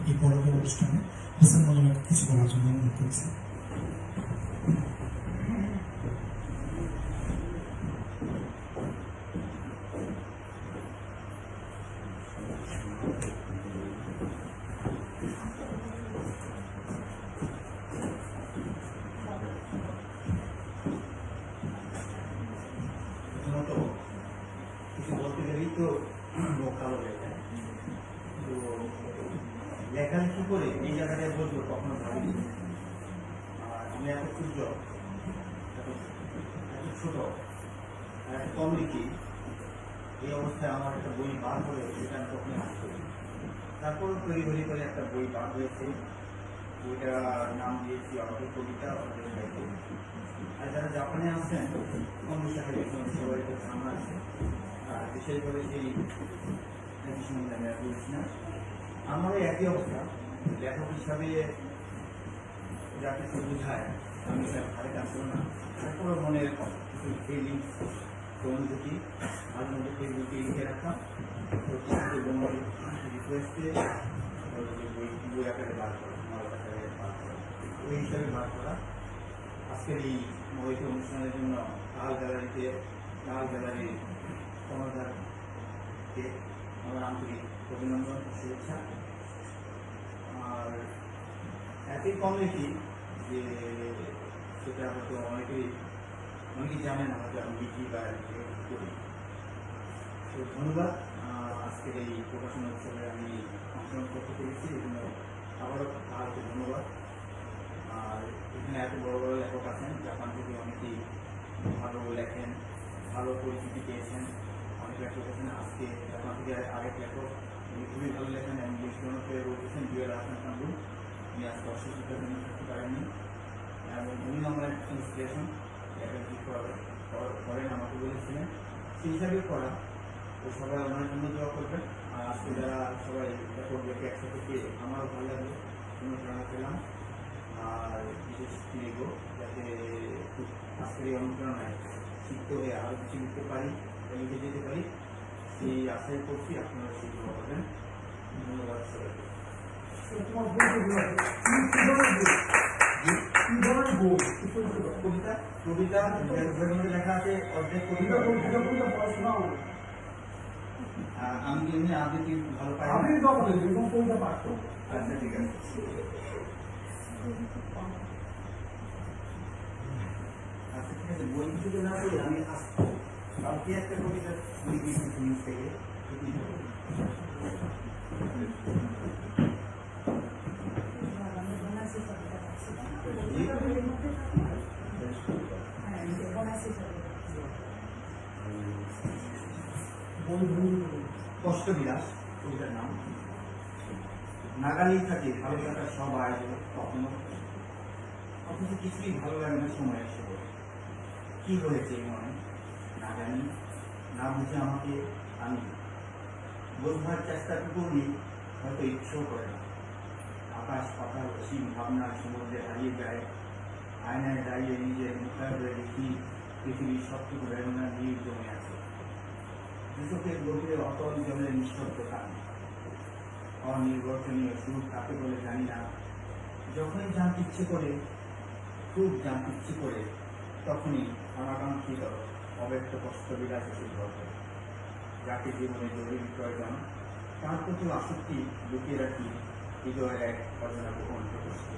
এই পর্ব অনুষ্ঠানে হোসেন মজুমদারকে কিছু বলার জন্য অনুরোধ করছি। কিছু বলতে গেলেই তো মুখ কালো হয়ে যায়। তো লেখালেখি করে এই জায়গাটায় বলবো কখনো ভাবিনি। আর আমি এত ক্ষুদ্র, এত ছোট আর এত কম লিখি, এই অবস্থায় আমার একটা বই বার হলে সেটা আমি তখনই আস করি। তারপর তৈরি করে একটা বই বার হয়েছে, বইটার নাম দিয়েছি অর্ধেক কবিতা অর্ধেক সাহিত্য। আর যারা জাপানে আছেন কম হিসাবে সবাই ধারণা আছে, আর বিশেষভাবে সেই সম্বন্ধে আমি আর বলছি না। আমারও একই অবস্থা, লেখক হিসাবে যা কিছু বোঝায় আমি ভালো কাজ করো না, তারপরে মনের কিছু ফিলিংস অনুভূতি মাঝে মধ্যে ফেসবুকে লিখে রাখা, রিকোয়েস্টে বই আকারে বার করা, মালক আকারে বার করা, ওই হিসাবে বার করা। আজকের এই মহিত অনুষ্ঠানের জন্য লাল গ্যালারির কর্ণধারকে আমার আন্তরিক অভিনন্দন, শুভেচ্ছা। আর একই কমিটি যে সেটা হয়তো অনেকেই জানেন না, হয়তো আমি লিখি বা করি। তো ধন্যবাদ, আজকের এই প্রকাশনা উৎসবে আমি অংশগ্রহণ করতে পেরেছি, এই জন্য আবারও তাহলে ধন্যবাদ। আর এখানে এত বড় বড় লেখক আছেন, জাপান থেকে অনেকেই ভালো লেখেন, ভালো পরিচিতি পেয়েছেন, অনেক লেখক আছেন। আজকে জাপান থেকে আরেক লেখক উনি খুবই ভালো লেখেন এবং বিশ্বনাথে বলতেছেন জুয়েল আহসান কান্দু, উনি আজকে অসুস্থতার জন্য থাকতে পারেননি এবং উনি আমার একটা ইন্সপিরেশন কি করেন আমাকে বলেছিলেন, সেই হিসাবে করা। তো সবাই ওনার জন্য দোয়া করবেন। আর আজকে যারা সবাই লেখকদেরকে একসাথে পেয়ে আমারও ভালো লাগলো, অনুপ্রেরণা পেলাম। আর বিশেষ লিখব যাতে আজকের এই অনুপ্রেরণায় শিখত হয়ে আরও কিছু লিখতে পারি, লিখে যেতে পারি, সেই আশাই করছি। আপনারা সেই দোয়া করবেন। ধন্যবাদ সবাইকে। কবিতা লেখা আছে অর্ধেক কবিতা। আমি এমনি আবৃত্তি ভালো পাই। আচ্ছা ঠিক আছে। আচ্ছা ঠিক আছে, বই কিছু না বলি আমি আসবো কালকে একটা কবিতা লিখেছি নিউজ থেকে। কষ্ট বিলাস কবিতার নাম। নাগালি থাকে ভালো থাকার সব আয়োজন, কখনো অথচ কিছুই ভালো লাগে না সময় এসে বলে। কি হয়েছে মনে না জানি, না বুঝে আমাকে আমি বোঝবার চেষ্টাটুকু নেই, হয়তো ইচ্ছেও করে না। আকাশ পাতাল অসীম ভাবনার সমুদ্রে হারিয়ে যায়, আয়নায় দাঁড়িয়ে নিজের মুখারে দেখি পৃথিবীর সবটুকু বেদনা ভিড় জমে আছে। কৃষকের গভীরে অতল জলের নিঃশব্দতা, অনির্বচনীয় সুর কাকে বলে জানি না। যখনই জানতে ইচ্ছে করে, খুব জানতে ইচ্ছে করে, তখনই অনাকাঙ্ক্ষিত অব্যক্ত কষ্ট বিলাস এসে ঘটে। যাকে জীবনে জরুরি প্রয়োজন, তার প্রতি আসক্তি লুকিয়ে রাখি হৃদয়ের এক অজানা গোপন প্রকোষ্ঠে।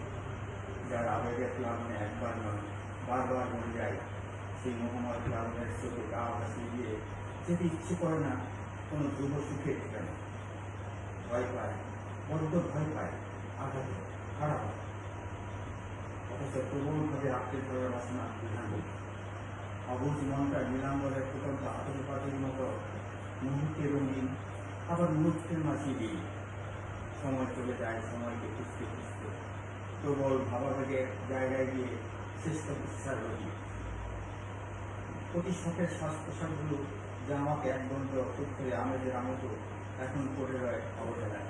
যার আবেগের প্লাবনে একবার নয় বারবার মরে যায়, সেই মোহাম্মদ প্লাবনের চোখে গা ভাসিয়ে দিয়ে যেতে ইচ্ছে করে না কোনো যুব সুখে ঠিকানা। ভয় পায়, বড্ড ভয় পায়, আঘাত খারাপ হয়, অথচ প্রবলভাবে আঁকড়ে ধরার বাসনা বিধান। অবুঝ মনটা নীলাম্বরের ফুটন্ত আতঙ্কবাদীর মতো মুহূর্তে রঙিন, আবার মুহূর্তের মাঝে দিই। সময় চলে যায় সময়কে খুঁজতে খুঁজতে, প্রবল ভাবাবেগের জায়গায় গিয়ে শ্রেষ্ঠ বিশ্বাস রহি। অতি শখের শ্বাস প্রশ্বাসগুলো যা আমাকে একবন্ধ সত্যি আমেজের আমতো এখন পড়ে রয় অবহেলায়।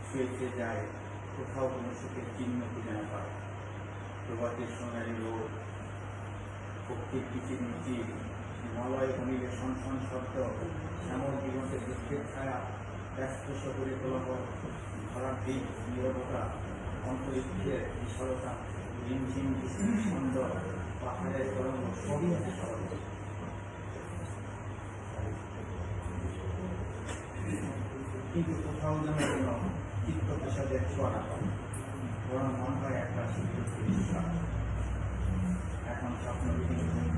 শুয়েছে যায় কোথাও কোনো সুখের চিহ্ন খুঁজে না পায়। প্রভাতের সোনালি রোদ, পক্ষীর কিচির মিচির, মলয় অনিলে সনসন শব্দ, শ্যামল দিগন্তের দুঃখের ছায়া, ব্যস্ত শহরে কোলাহল, ধরার দিক নীরবতা, অন্তরিক্ষের বিশালতা, ঝিমঝিম বৃষ্টির ছন্দ, পাহাড়ের তরঙ্গ, সবই আছে সরল। কিন্তু কোথাও যেন কোনো চিত্ত প্রসাদের ছোঁয়া না পায়, বরং মন হয় একটা বিশ্বাস। এখন স্বপ্ন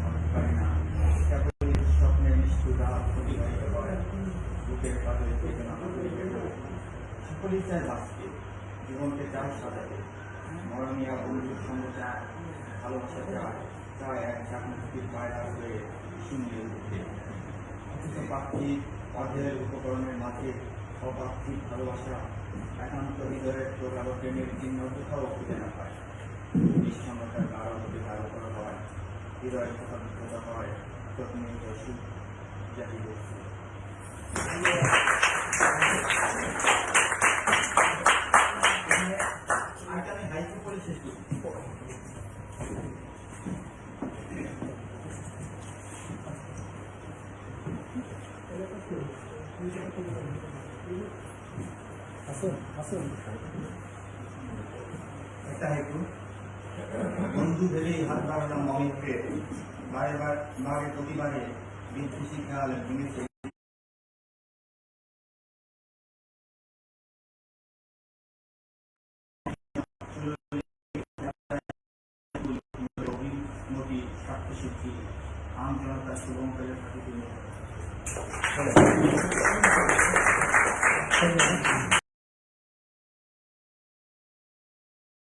ভাবতে পারি না, কেবল স্বপ্নের নিষ্ঠুর রাত অতিবাহিত করে বুকের পাতে বেদনা সকলেই চায় বাঁচতে, জীবনকে চায় সাজাতে, মরণীয় বন্ধুর সঙ্গে চায়, ভালোবাসা চায়, চায় এক চাকরির পায়রা হয়ে শুনলে উঠতে। অথচ পাখির অধ্যয়নের উপকরণের মাঝে অপার্থিব ভালোবাসা একান্ত হৃদয়ের প্রগাঢ় প্রেমের চিহ্ন কোথাও খুঁজে না পায়। নিঃসঙ্গতার কারণ হতে ভালো করা হয়, হৃদয়ের কথা হয়, প্রতিনিয়ত সুখ জাতি বস্তু। আমি হাইকু করে শেষ করছি। একটা হাইকু। বন্ধু ভেবেই হাত বাড়ালাম অমিতকে, বারে প্রতিবারে বিদ্বেষী খেয়াল ভেঙেছে। অভিমতি স্বার্থসিদ্ধি আম জনতার শুভঙ্করের থাকে তিনি।